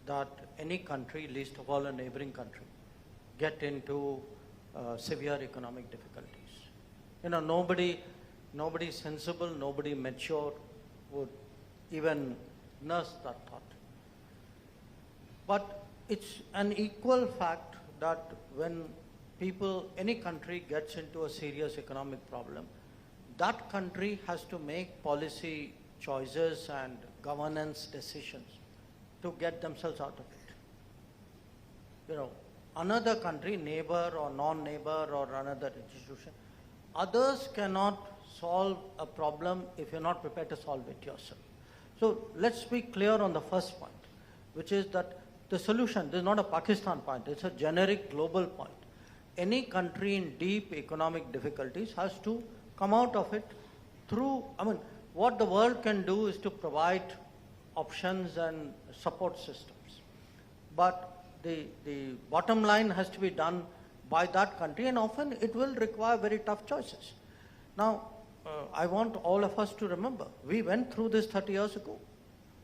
that any country, least of all a neighboring country, get into severe economic difficulties. You know, nobody sensible, nobody mature would even nurse that thought. But it's an equal fact that when any country gets into a serious economic problem, that country has to make policy choices and governance decisions to get themselves out of it. You know, another country, neighbor or non-neighbor or another institution, others cannot solve a problem if you're not prepared to solve it yourself. So let's be clear on the first point, which is that the solution, this is not a Pakistan point, it's a generic global point. Any country in deep economic difficulties has to come out of it through, what the world can do is to provide options and support systems. But the bottom line has to be done by that country, and often it will require very tough choices. Now, I want all of us to remember, we went through this 30 years ago.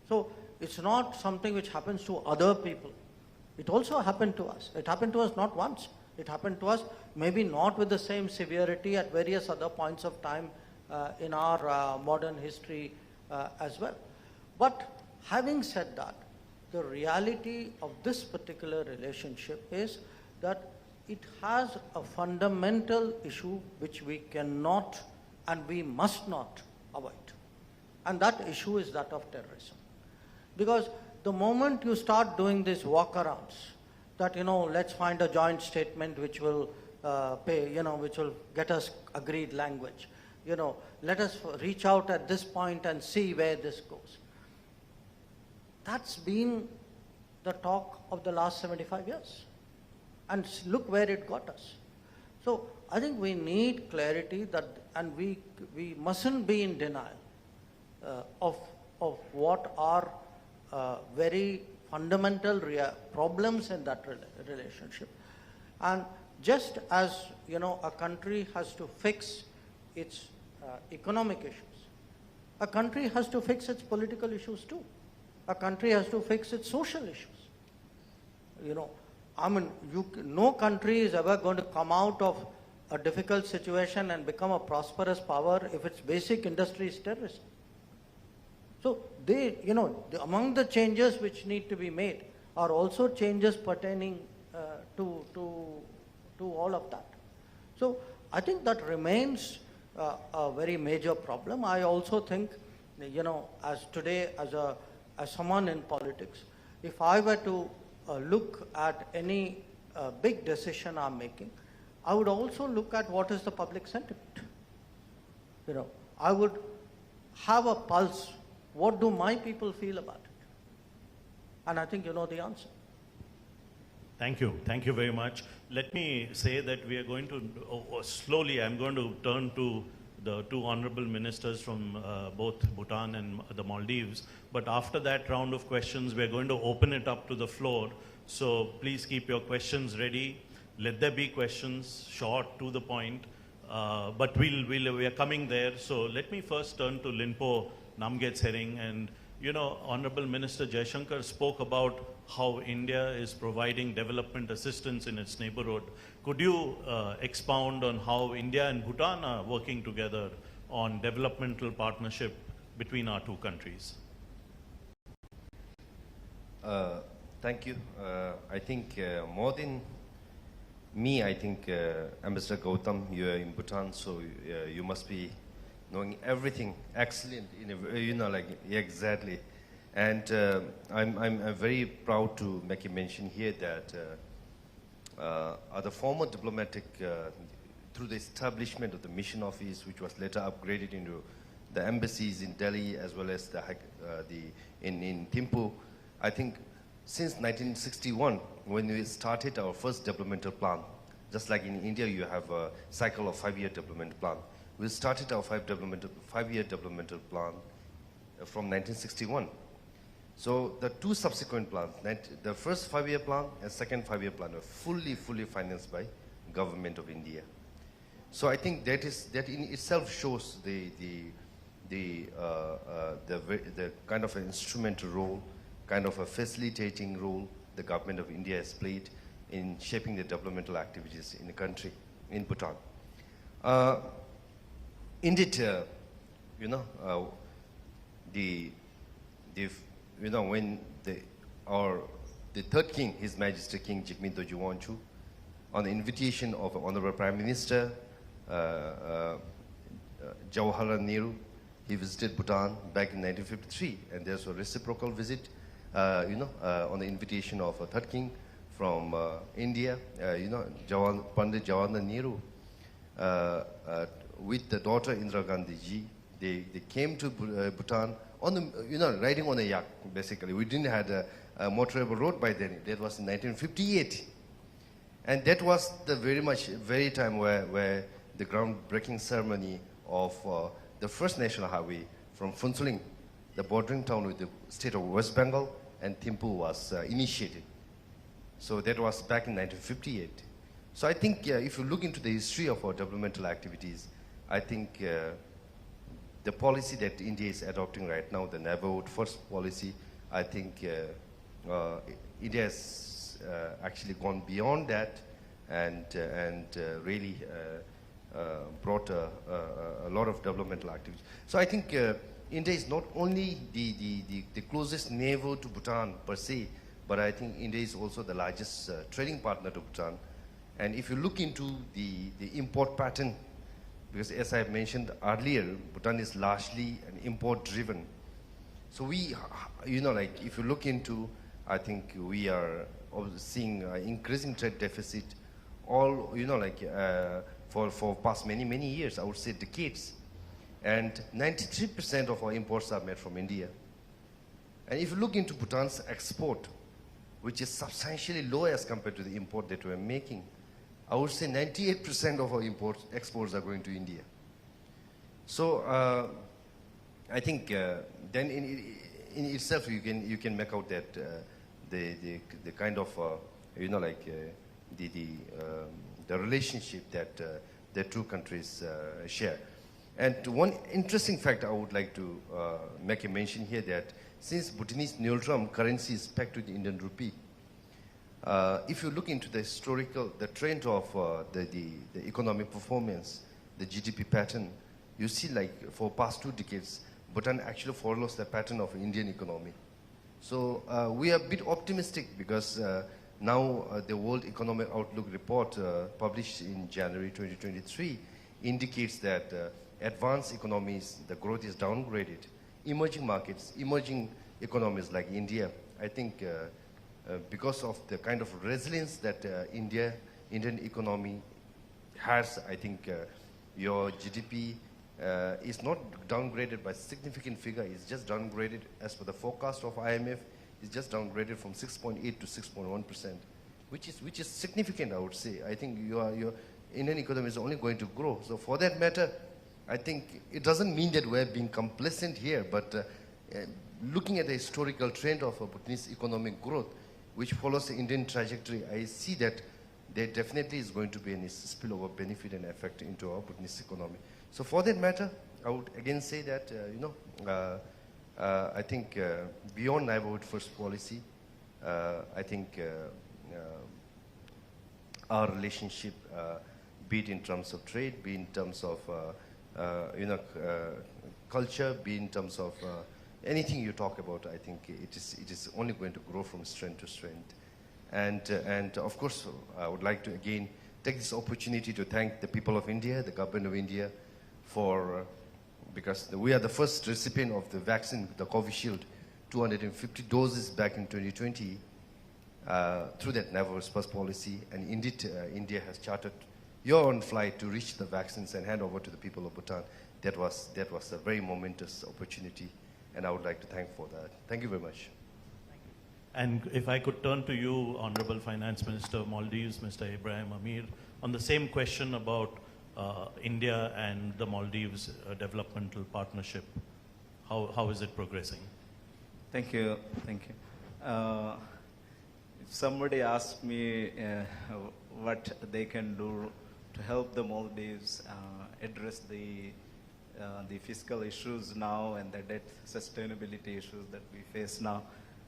So it's not something which happens to other people. It also happened to us. It happened to us not once. It happened to us maybe not with the same severity at various other points of time in our modern history as well. But having said that, the reality of this particular relationship is that it has a fundamental issue which we cannot and we must not avoid. And that issue is that of terrorism. Because the moment you start doing these walkarounds, that, let's find a joint statement which will which will get us agreed language. Let us reach out at this point and see where this goes. That's been the talk of the last 75 years. And look where it got us. So I think we need clarity and we mustn't be in denial of what are very fundamental problems in that relationship. And just as, a country has to fix its economic issues, a country has to fix its political issues too. A country has to fix its social issues. No country is ever going to come out of a difficult situation and become a prosperous power if its basic industry is terrorism. So among the changes which need to be made are also changes pertaining to all of that. So I think that remains a very major problem. I also think, as today, as someone in politics, if I were to look at any big decision I'm making, I would also look at what is the public sentiment. I would have a pulse. What do my people feel about it? And I think you know the answer. Thank you. Thank you very much. Let me say that we are going to, slowly, I'm going to turn to the two honorable ministers from both Bhutan and the Maldives. But after that round of questions, we're going to open it up to the floor. So please keep your questions ready. Let there be questions, short, to the point. But we are coming there. So let me first turn to Linpo Namgyet Sering. And, Honorable Minister Jaishankar spoke about how India is providing development assistance in its neighborhood. Could you expound on how India and Bhutan are working together on developmental partnership between our two countries? Thank you. I think more than me, I think Ambassador Gautam, you are in Bhutan, so you must be knowing everything excellent, exactly. And I'm very proud to make a mention here that the former diplomatic, through the establishment of the mission office, which was later upgraded into the embassies in Delhi as well as in Thimphu, I think since 1961, when we started our first developmental plan, just like in India, you have a cycle of 5-year development plan. We started our 5-year developmental plan from 1961. So the two subsequent plans, the first 5-year plan and second 5-year plan, were fully financed by government of India. So I think that in itself shows the kind of an instrumental role, kind of a facilitating role the government of India has played in shaping the developmental activities in the country, in Bhutan. Indeed, when the third king, His Majesty King Jigme Dorji Wangchuck, on the invitation of Honorable Prime Minister Jawaharlal Nehru, he visited Bhutan back in 1953, and there's a reciprocal visit, on the invitation of a third king from India, Pandit Jawaharlal Nehru, with the daughter Indira Gandhi ji. They came to Bhutan on the, riding on a yak, basically. We didn't have a motorable road by then. That was in 1958. And that was the very time where the groundbreaking ceremony of the first national highway from Phuntsholing, the bordering town with the state of West Bengal, and Thimphu was initiated. So that was back in 1958. So I think if you look into the history of our developmental activities, I think the policy that India is adopting right now, the neighborhood first policy, I think India has actually gone beyond that and really brought a lot of developmental activities. So I think India is not only the closest neighbor to Bhutan per se, but I think India is also the largest trading partner to Bhutan. And if you look into the import pattern, because as I mentioned earlier, Bhutan is largely an import driven. So we, if you look into, I think we are seeing increasing trade deficit all, for past many years, I would say decades. And 93% of our imports are made from India. And if you look into Bhutan's export, which is substantially low as compared to the import that we're making, I would say 98% of our exports are going to India. So I think then in itself you can make out that the kind of the relationship that the two countries share. And one interesting fact I would like to make a mention here, that since Bhutanese neutral currency is pegged to the Indian rupee, if you look into the trend of the economic performance, the GDP pattern, you see like for past 2 decades, Bhutan actually follows the pattern of Indian economy. So we are a bit optimistic because now the World Economic Outlook report published in January 2023 indicates that advanced economies, the growth is downgraded. Emerging markets, emerging economies like India, I think because of the kind of resilience that Indian economy has, I think your GDP is not downgraded by significant figure. It's just downgraded as per the forecast of IMF. It's just downgraded from 6.8 to 6.1%, which is significant, I would say. I think your Indian economy is only going to grow. So for that matter, I think it doesn't mean that we're being complacent here, but looking at the historical trend of Bhutanese economic growth, which follows the Indian trajectory, I see that there definitely is going to be a spillover benefit and effect into our Bhutanese economy. So for that matter, I would again say that, I think beyond neighborhood first policy, I think our relationship, be it in terms of trade, be in terms of culture, be in terms of anything you talk about, I think it is only going to grow from strength to strength. And of course, I would like to again take this opportunity to thank the people of India, the government of India, for because we are the first recipient of the vaccine, the Covishield, 250 doses back in 2020 through that never response policy, and indeed India has chartered your own flight to reach the vaccines and hand over to the people of Bhutan. That was a very momentous opportunity, and I would like to thank for that. Thank you very much. And if I could turn to you, Honorable Finance Minister of Maldives, Mr. Ibrahim Amir, on the same question about India and the Maldives developmental partnership. How is it progressing? Thank you. Thank you. If somebody asked me what they can do to help the Maldives address the fiscal issues now and the debt sustainability issues that we face now,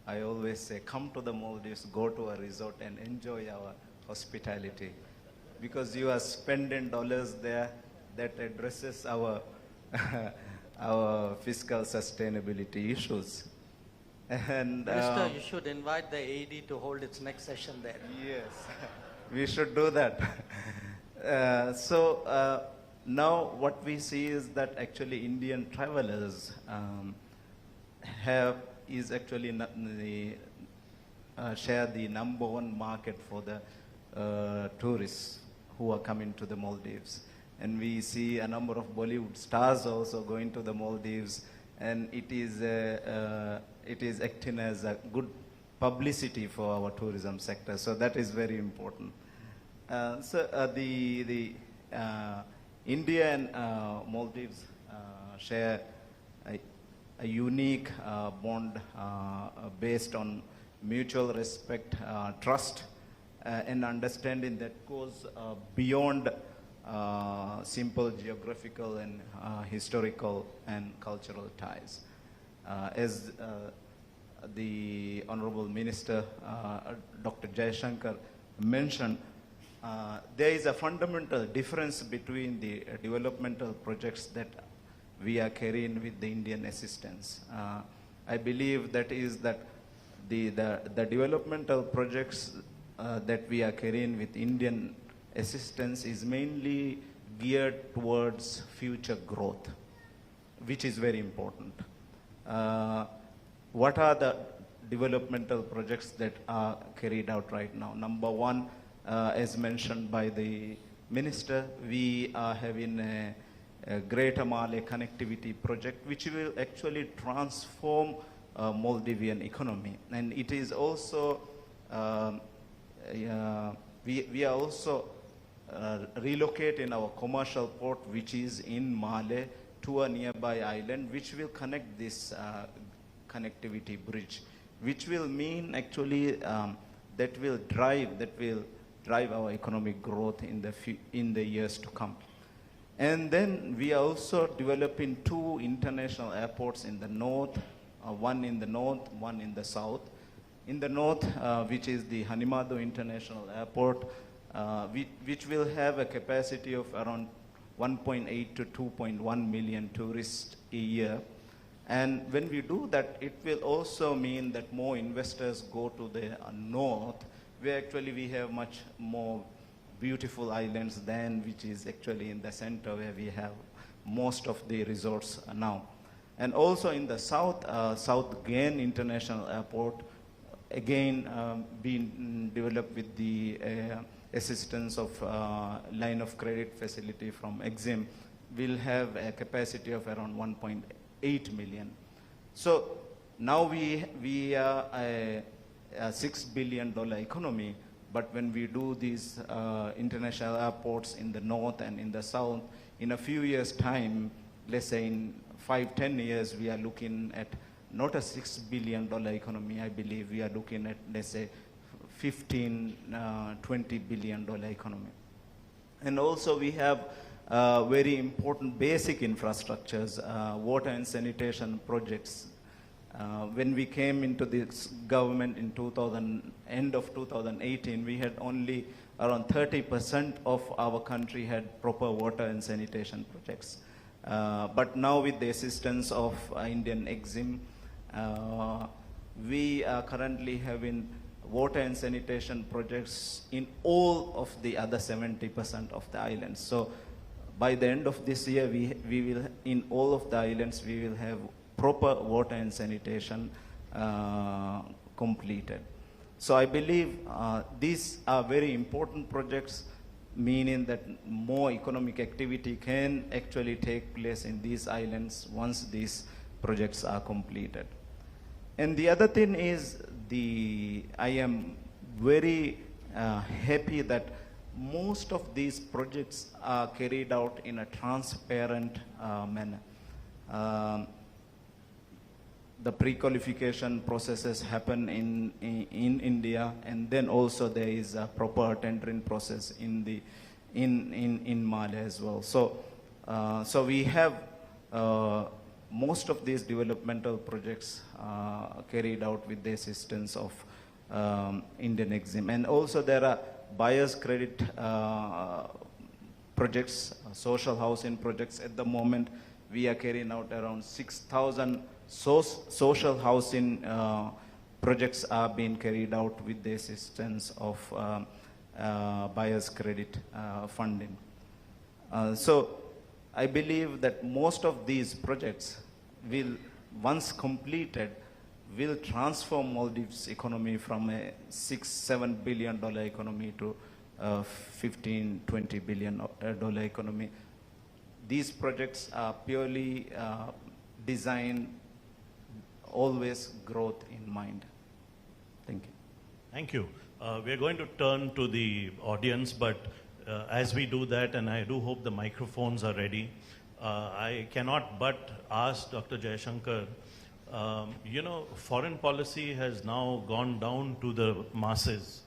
I always say, come to the Maldives, go to a resort and enjoy our hospitality. Because you are spending dollars there, that addresses our, our fiscal sustainability issues. And, Minister, you should invite the AD to hold its next session there. Yes, we should do that. Now what we see is that actually Indian travelers share the number one market for the tourists who are coming to the Maldives. And we see a number of Bollywood stars also going to the Maldives, and it is acting as a good publicity for our tourism sector. So that is very important. India and Maldives share a unique bond based on mutual respect, trust, and understanding that goes beyond simple geographical and historical and cultural ties. As the Honorable Minister, Dr. Jaishankar mentioned, there is a fundamental difference between the developmental projects that we are carrying with the Indian assistance. I believe that is that the developmental projects that we are carrying with Indian assistance is mainly geared towards future growth, which is very important. What are the developmental projects that are carried out right now? Number one, as mentioned by the Minister, we are having a Greater Malay connectivity project, which will actually transform Maldivian economy. And it is also, we are also relocating our commercial port, which is in Malé, to a nearby island, which will connect this connectivity bridge, which will mean actually that will drive our economic growth in the years to come. And then we are also developing 2 international airports in the north, one in the north, one in the south. In the north, which is the Hanimado International Airport, which will have a capacity of around 1.8 to 2.1 million tourists a year. And when we do that, it will also mean that more investors go to the north, where actually we have much more beautiful islands than which is actually in the center, where we have most of the resorts now. And also in the south, South Gain International Airport, again being developed with the assistance of line of credit facility from Exim, will have a capacity of around 1.8 million. So now we are a $6 billion economy, but when we do these international airports in the north and in the south, in a few years' time, let's say in 5-10 years, we are looking at not a $6 billion economy. I believe we are looking at, let's say, $15-20 billion economy. And also we have very important basic infrastructures, water and sanitation projects. When we came into this government in end of 2018, we had only around 30% of our country had proper water and sanitation projects. But now with the assistance of Indian Exim, we are currently having water and sanitation projects in all of the other 70% of the islands. So by the end of this year, we will, in all of the islands, we will have proper water and sanitation completed. So I believe these are very important projects, meaning that more economic activity can actually take place in these islands once these projects are completed. And the other thing is, I am very happy that most of these projects are carried out in a transparent manner. The pre-qualification processes happen in India, and then also there is a proper tendering process in Mali as well. So we have most of these developmental projects carried out with the assistance of Indian Exim, and also there are buyer's credit projects, social housing projects. At the moment, we are carrying out around 6,000 social housing projects are being carried out with the assistance of buyer's credit funding. So I believe that most of these projects will, once completed, will transform Maldives' economy from a $6-7 billion economy to a $15-20 billion economy. These projects are purely designed always growth in mind. Thank you. Thank you. We're going to turn to the audience, but as we do that, and I do hope the microphones are ready, I cannot but ask Dr. Jaishankar, foreign policy has now gone down to the masses,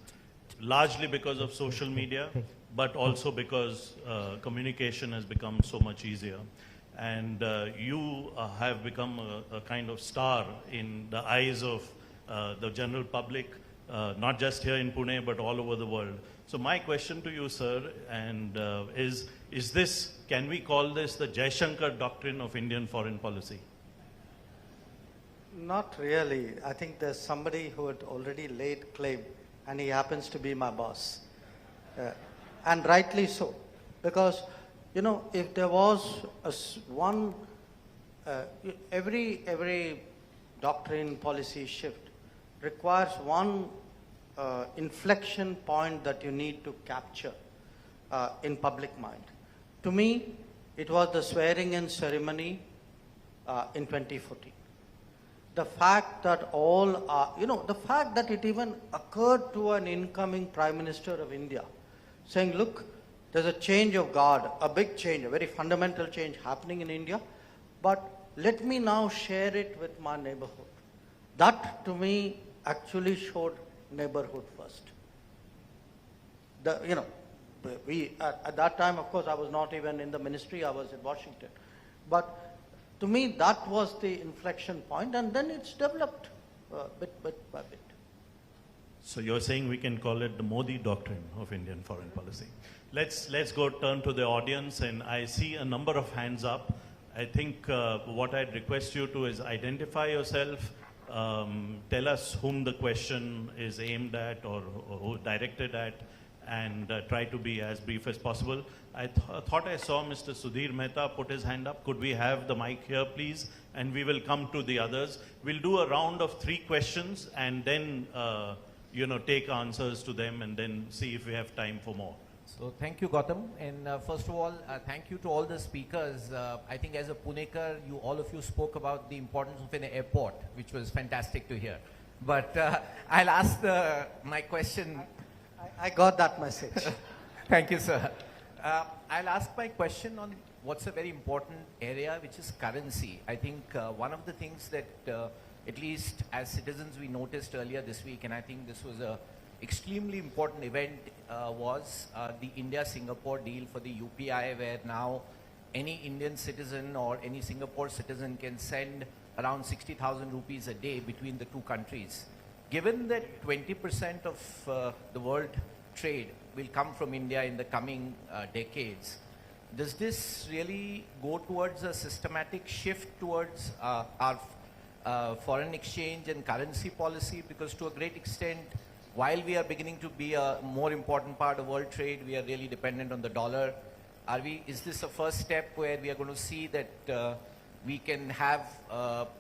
largely because of social media, but also because communication has become so much easier. And you have become a kind of star in the eyes of the general public, not just here in Pune, but all over the world. So my question to you, sir, and is this, can we call this the Jaishankar doctrine of Indian foreign policy? Not really. I think there's somebody who had already laid claim, and he happens to be my boss. And rightly so. Because, if there was every doctrine policy shift requires one inflection point that you need to capture in public mind. To me, it was the swearing-in ceremony in 2014. The fact that the fact that it even occurred to an incoming Prime Minister of India, saying, look, there's a change of guard, a big change, a very fundamental change happening in India, but let me now share it with my neighborhood. That, to me, actually showed neighborhood first. At that time, of course, I was not even in the ministry, I was in Washington. But to me, that was the inflection point, and then it's developed bit by bit. So you're saying we can call it the Modi doctrine of Indian foreign policy. Let's go turn to the audience, and I see a number of hands up. I think what I'd request you to is identify yourself, tell us whom the question is aimed at or directed at, and try to be as brief as possible. I thought I saw Mr. Sudhir Mehta put his hand up. Could we have the mic here, please? And we will come to the others. We'll do a round of 3 questions and then take answers to them and then see if we have time for more. So thank you, Gautam. And first of all, thank you to all the speakers. I think as a Punekar, all of you spoke about the importance of an airport, which was fantastic to hear. But I'll ask my question. I got that message. Thank you, sir. I'll ask my question on what's a very important area, which is currency. I think one of the things that, at least as citizens, we noticed earlier this week, and I think this was a extremely important event, was the India-Singapore deal for the UPI, where now any Indian citizen or any Singapore citizen can send around 60,000 rupees a day between the two countries. Given that 20% of the world trade will come from India in the coming decades, does this really go towards a systematic shift towards our foreign exchange and currency policy? Because to a great extent, while we are beginning to be a more important part of world trade, we are really dependent on the dollar. Is this a first step where we are going to see that we can have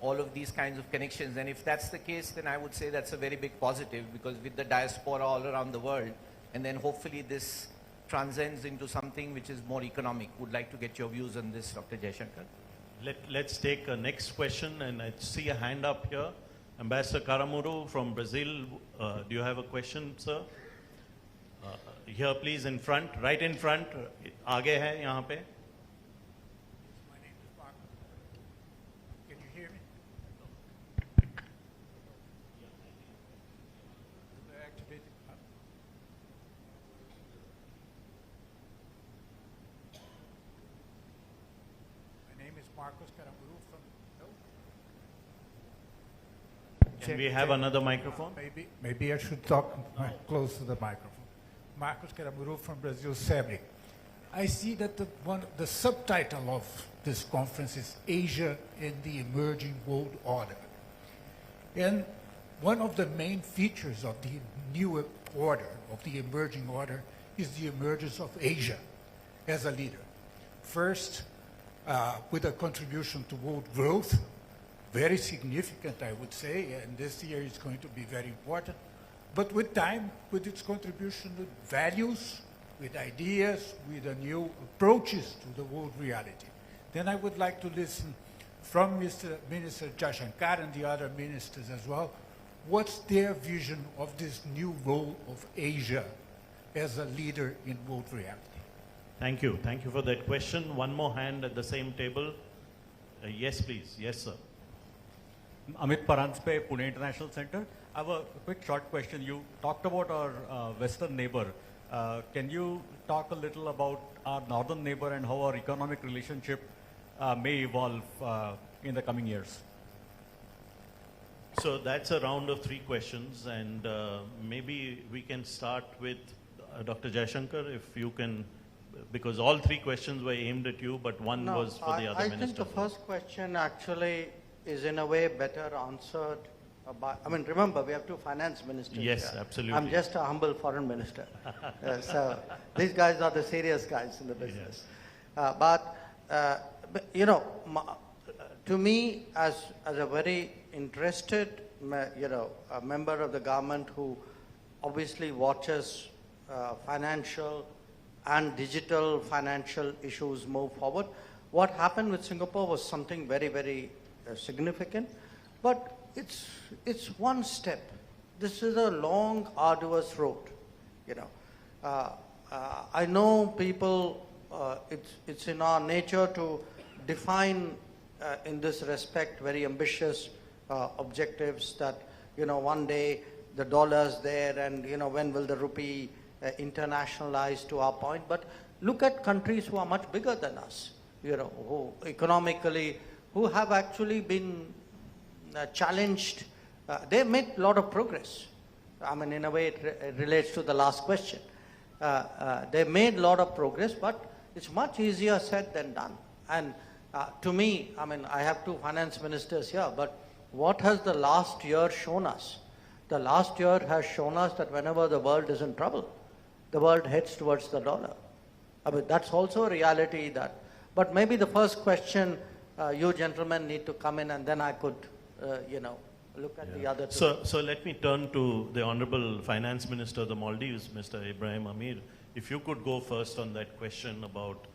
all of these kinds of connections. And if that's the case, then I would say that's a very big positive, because with the diaspora all around the world, and then hopefully this transcends into something which is more economic. Would like to get your views on this, Dr. Jaishankar. Let's take a next question, and I see a hand up here. Ambassador Karamuru from Brazil, do you have a question, sir? Here, please, in front, right in front. आगे है यहाँ पे. My name is Mark. Can you hear me? Did I activate it? My name is Marcos Caramuru from. No? Can we have another microphone? Maybe I should talk close to the microphone. Marcos Caramuru from Brazil, SEBRE. I see that the subtitle of this conference is Asia and the Emerging World Order. And one of the main features of the new order, of the emerging order, is the emergence of Asia as a leader. First, with a contribution to world growth, very significant, I would say, and this year is going to be very important. But with time, with its contribution with values, with ideas, with the new approaches to the world reality. Then I would like to listen from Minister Jaishankar and the other ministers as well, what's their vision of this new role of Asia as a leader in world reality? Thank you. Thank you for that question. One more hand at the same table. Yes, please. Yes, sir. Amit Paranspe, Pune International Center. I have a quick short question. You talked about our western neighbor. Can you talk a little about our northern neighbor and how our economic relationship may evolve in the coming years? So that's a round of 3 questions, and maybe we can start with Dr. Jaishankar, if you can, because all 3 questions were aimed at you, but one was for the other minister. I think the first question actually is in a way better answered by, I mean, remember, we have 2 finance ministers. Yes, here. absolutely. I'm just a humble foreign minister. So these guys are the serious guys in the business. Yes. But, you know, to me, as a very interested, a member of the government who obviously watches financial and digital financial issues move forward, what happened with Singapore was something very, very significant. But it's one step. This is a long, arduous road. You know, I know people. It's in our nature to define, in this respect, very ambitious objectives. That one day the dollar's there, and when will the rupee internationalize to our point? But look at countries who are much bigger than us. Who economically, who have actually been challenged. They made a lot of progress. I mean, in a way, it relates to the last question. They made a lot of progress, but it's much easier said than done. And to me, I mean, I have 2 finance ministers here, but what has the last year shown us? The last year has shown us that whenever the world is in trouble, the world heads towards the dollar. I mean, that's also a reality that, but maybe the first question, you gentlemen need to come in, and then I could look at the other 2. So let me turn to the Honorable Finance Minister of the Maldives, Mr. Ibrahim Amir. If you could go first on that question about,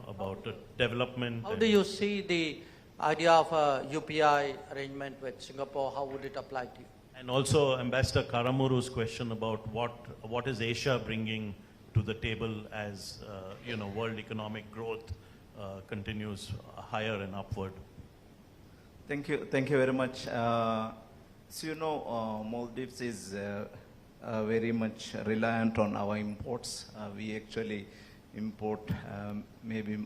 about development. How do you see the idea of a UPI arrangement with Singapore? How would it apply to you? And also Ambassador Karamuru's question about what is Asia bringing to the table as, world economic growth continues higher and upward. Thank you very much. So Maldives is very much reliant on our imports. We actually import maybe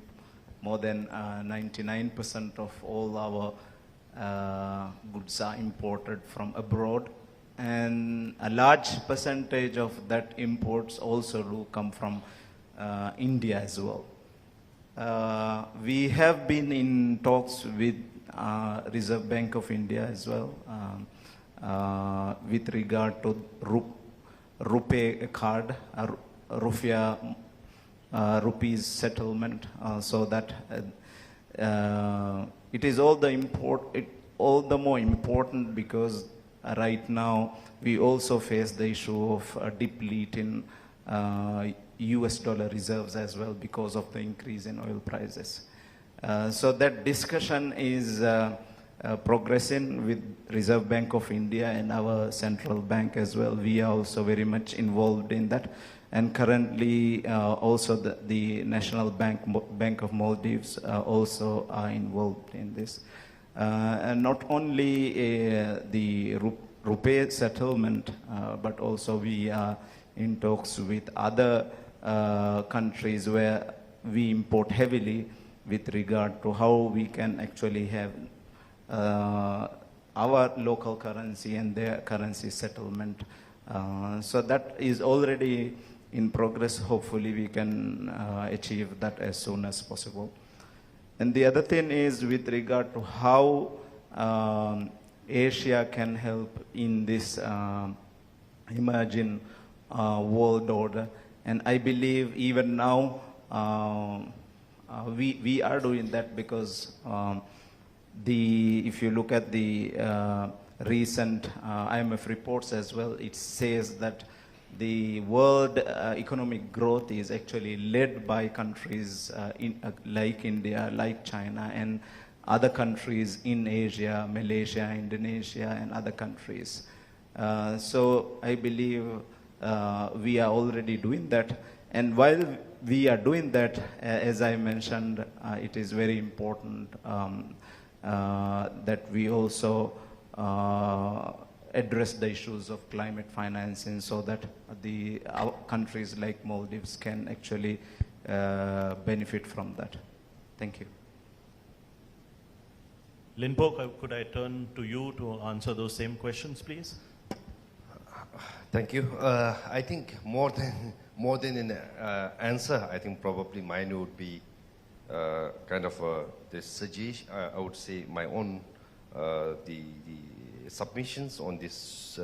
more than 99% of all our goods are imported from abroad, and a large percentage of that imports also do come from India as well. We have been in talks with Reserve Bank of India as well with regard to rupee card, rupees settlement, so that it is all the more important because right now we also face the issue of depleting US dollar reserves as well because of the increase in oil prices. So that discussion is progressing with Reserve Bank of India and our central bank as well. We are also very much involved in that. And currently also the National Bank of Maldives also are involved in this. And not only the rupee settlement, but also we are in talks with other countries where we import heavily with regard to how we can actually have our local currency and their currency settlement. So that is already in progress. Hopefully we can achieve that as soon as possible. And the other thing is with regard to how Asia can help in this emerging world order. And I believe even now we are doing that because if you look at the recent IMF reports as well, it says that the world economic growth is actually led by countries like India, like China, and other countries in Asia, Malaysia, Indonesia, and other countries. So I believe we are already doing that. And while we are doing that, as I mentioned, it is very important that we also address the issues of climate financing so that our countries like Maldives can actually benefit from that. Thank you. Linpo, could I turn to you to answer those same questions, please? Thank you. I think more than an answer, I think probably mine would be kind of the suggestion. I would say my own the submissions on this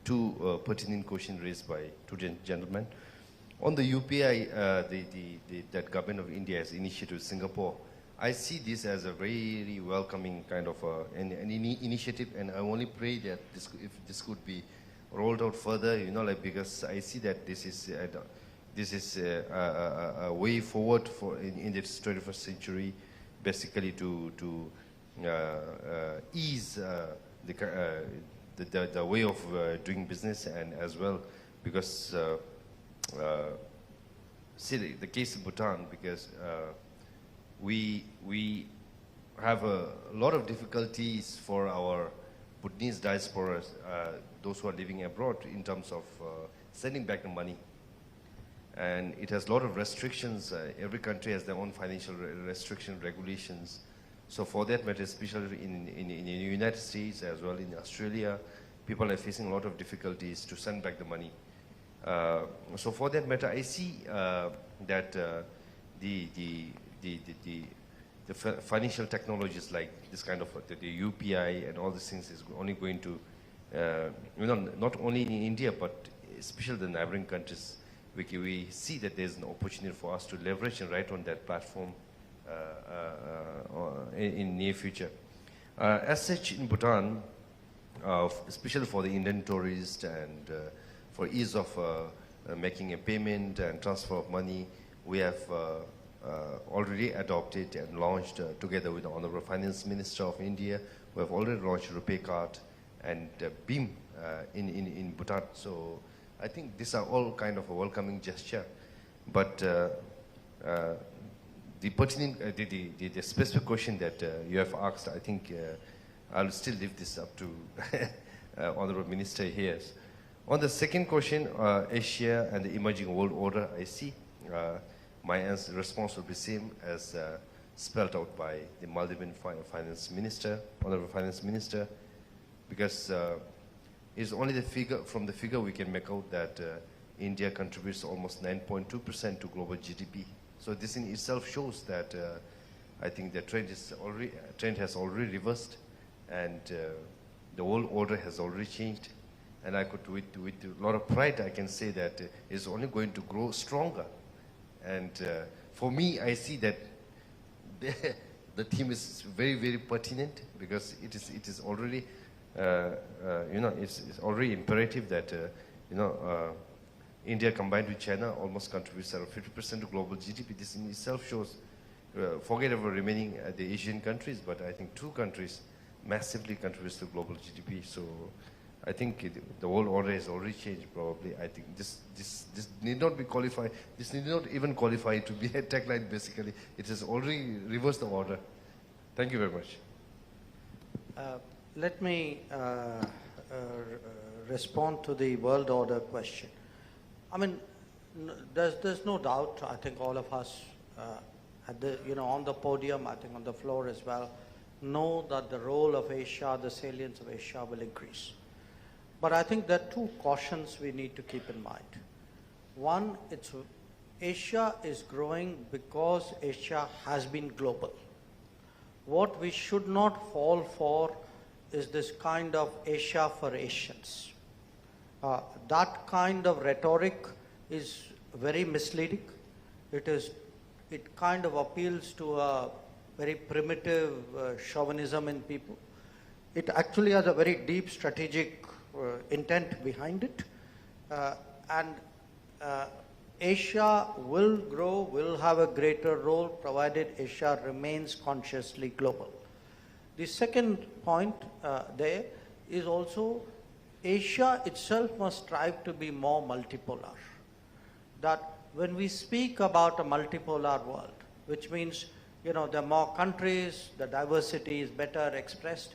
two pertinent questions raised by two gentlemen. On the UPI, that government of India has initiated with Singapore, I see this as a very welcoming kind of an initiative, and I only pray that if this could be rolled out further, because I see that this is a way forward for in this 21st century, basically to ease the way of doing business, and as well because see the case of Bhutan, because we have a lot of difficulties for our Bhutanese diaspora, those who are living abroad, in terms of sending back the money. And it has a lot of restrictions. Every country has their own financial restriction regulations. So for that matter, especially in the United States as well in Australia, people are facing a lot of difficulties to send back the money. So for that matter, I see that the financial technologies like this kind of the UPI and all these things is only going to, not only in India, but especially the neighboring countries, we see that there's an opportunity for us to leverage and write on that platform in near future. As such, in Bhutan, especially for the Indian tourists and for ease of making a payment and transfer of money, we have already adopted and launched together with the Honorable Finance Minister of India. We have already launched RuPay card and BHIM in Bhutan. So I think these are all kind of a welcoming gesture. But the pertinent, the specific question that you have asked, I think I'll still leave this up to Honorable Minister here. On the second question, Asia and the emerging world order, I see my response will be same as spelled out by the Maldivian Finance Minister, Honorable Finance Minister, because it's only the figure, from the figure we can make out that India contributes almost 9.2% to global GDP. So this in itself shows that I think the trend has already reversed, and the whole order has already changed. And I could, with a lot of pride, I can say that it's only going to grow stronger. And for me, I see that the theme is very, very pertinent because it is already, it's already imperative that, India combined with China almost contributes around 50% to global GDP. This in itself shows, forget about remaining the Asian countries, but I think two countries massively contributes to global GDP. So I think the whole order has already changed probably. I think this need not be qualified, this need not even qualify to be a tagline basically. It has already reversed the order. Thank you very much. Let me respond to the world order question. I mean, there's no doubt, I think all of us at the, on the podium, I think on the floor as well, know that the role of Asia, the salience of Asia will increase. But I think there are two cautions we need to keep in mind. One, Asia is growing because Asia has been global. What we should not fall for is this kind of Asia for Asians. That kind of rhetoric is very misleading. It kind of appeals to a very primitive chauvinism in people. It actually has a very deep strategic intent behind it. Asia will grow, will have a greater role provided Asia remains consciously global. The second point there is also Asia itself must strive to be more multipolar. That when we speak about a multipolar world, which means there are more countries, the diversity is better expressed,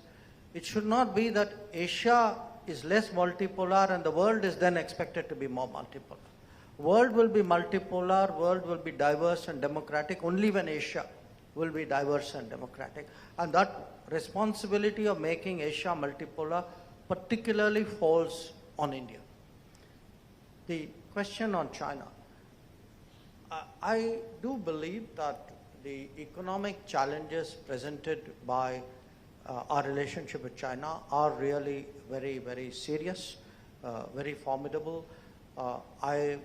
it should not be that Asia is less multipolar and the world is then expected to be more multipolar. World will be multipolar, world will be diverse and democratic only when Asia will be diverse and democratic. And that responsibility of making Asia multipolar particularly falls on India. The question on China. I do believe that the economic challenges presented by our relationship with China are really very, very serious, very formidable. I'm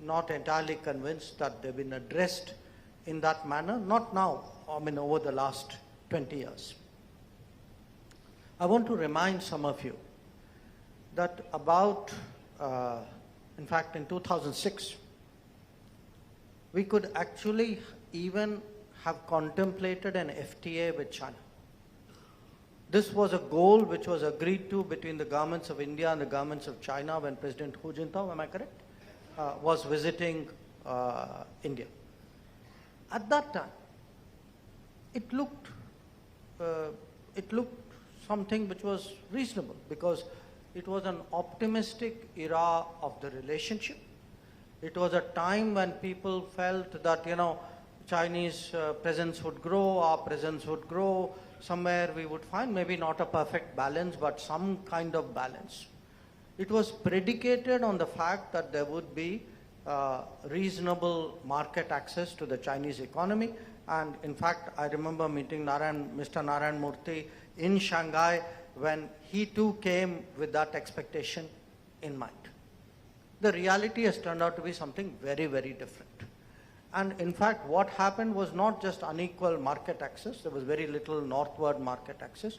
not entirely convinced that they've been addressed in that manner, not now, I mean over the last 20 years. I want to remind some of you that about, in fact in 2006, we could actually even have contemplated an FTA with China. This was a goal which was agreed to between the governments of India and the governments of China when President Hu Jintao, am I correct, was visiting India. At that time, it looked something which was reasonable because it was an optimistic era of the relationship. It was a time when people felt that, Chinese presence would grow, our presence would grow, somewhere we would find maybe not a perfect balance, but some kind of balance. It was predicated on the fact that there would be reasonable market access to the Chinese economy. And in fact, I remember meeting Mr. Narayan Murthy in Shanghai when he too came with that expectation in mind. The reality has turned out to be something very, very different. And in fact, what happened was not just unequal market access, there was very little northward market access.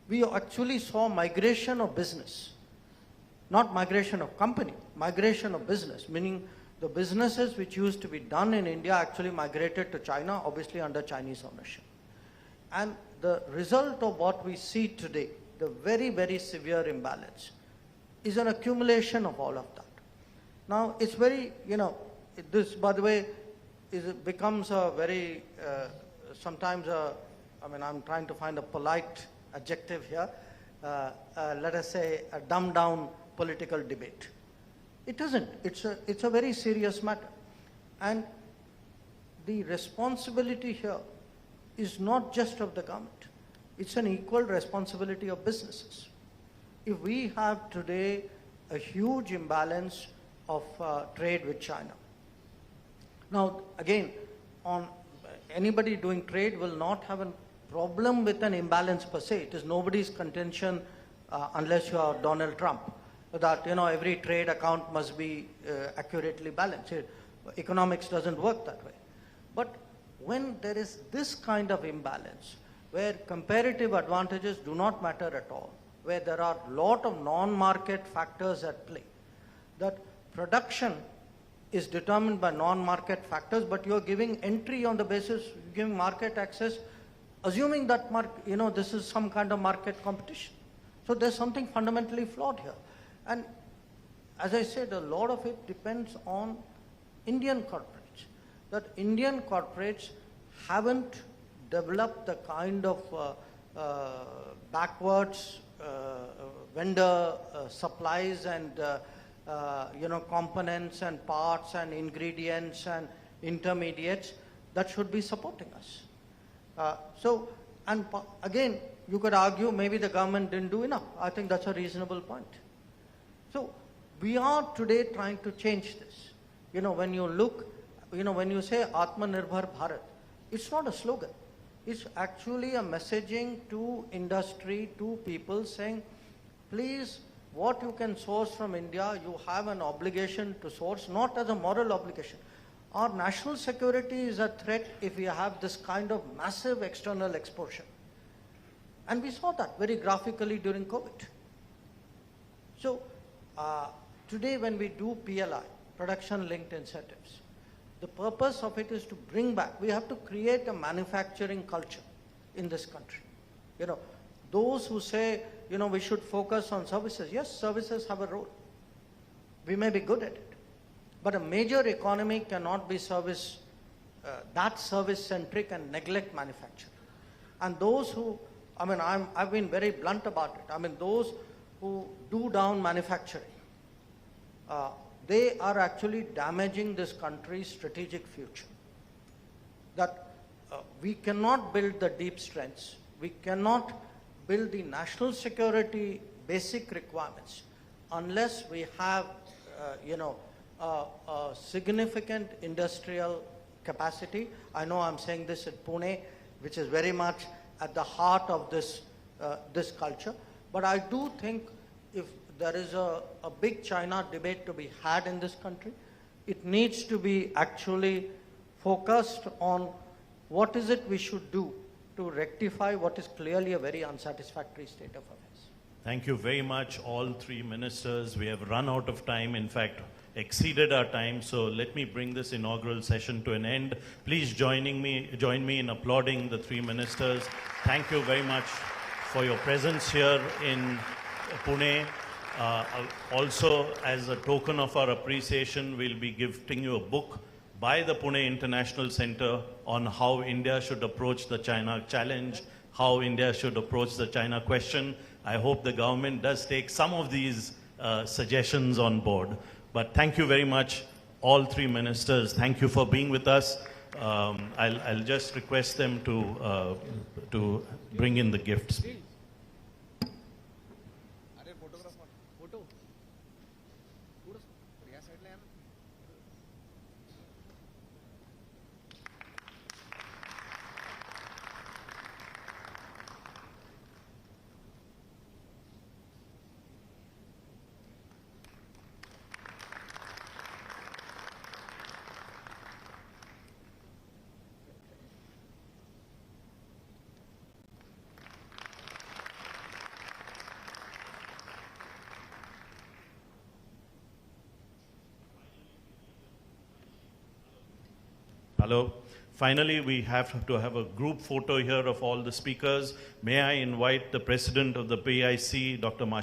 We actually saw migration of business, not migration of company, migration of business, meaning the businesses which used to be done in India actually migrated to China, obviously under Chinese ownership. And the result of what we see today, the very, very severe imbalance, is an accumulation of all of that. Now, it's very, this, by the way, becomes a very, sometimes I'm trying to find a polite adjective here, let us say a dumbed down political debate. It doesn't. It's a very serious matter. And the responsibility here is not just of the government. It's an equal responsibility of businesses. If we have today a huge imbalance of trade with China. Now, again, anybody doing trade will not have a problem with an imbalance per se. It is nobody's contention, unless you are Donald Trump, that every trade account must be accurately balanced. Economics doesn't work that way. But when there is this kind of imbalance, where comparative advantages do not matter at all, where there are a lot of non-market factors at play, that production is determined by non-market factors, but you're giving entry on the basis, you're giving market access, assuming that this is some kind of market competition. So there's something fundamentally flawed here. And as I said, a lot of it depends on Indian corporates, that Indian corporates haven't developed the kind of backwards vendor supplies and components and parts and ingredients and intermediates that should be supporting us. Again, you could argue maybe the government didn't do enough. I think that's a reasonable point. So we are today trying to change this. When you look, when you say Atmanirbhar Bharat, it's not a slogan. It's actually a messaging to industry, to people saying, please, what you can source from India, you have an obligation to source, not as a moral obligation. Our national security is a threat if we have this kind of massive external exposure. And we saw that very graphically during COVID. So today when we do PLI, production-linked incentives, the purpose of it is to bring back, we have to create a manufacturing culture in this country. Those who say, we should focus on services, yes, services have a role. We may be good at it. But a major economy cannot be that service-centric and neglect manufacturing. And those who, I've been very blunt about it. Those who do down manufacturing, they are actually damaging this country's strategic future. That we cannot build the deep strengths, we cannot build the national security basic requirements unless we have, a significant industrial capacity. I know I'm saying this at Pune, which is very much at the heart of this culture. But I do think if there is a big China debate to be had in this country, it needs to be actually focused on what is it we should do to rectify what is clearly a very unsatisfactory state of affairs. Thank you very much, all three ministers. We have run out of time, in fact, exceeded our time. So let me bring this inaugural session to an end. Please join me in applauding the three ministers. Thank you very much for your presence here in Pune. Also, as a token of our appreciation, we'll be gifting you a book by the Pune International Center on how India should approach the China challenge, how India should approach the China question. I hope the government does take some of these suggestions on board. But thank you very much, all three ministers. Thank you for being with us. I'll just request them to bring in the gifts. Hello. Finally, we have to have a group photo here of all the speakers. May I invite the President of the PIC, Dr.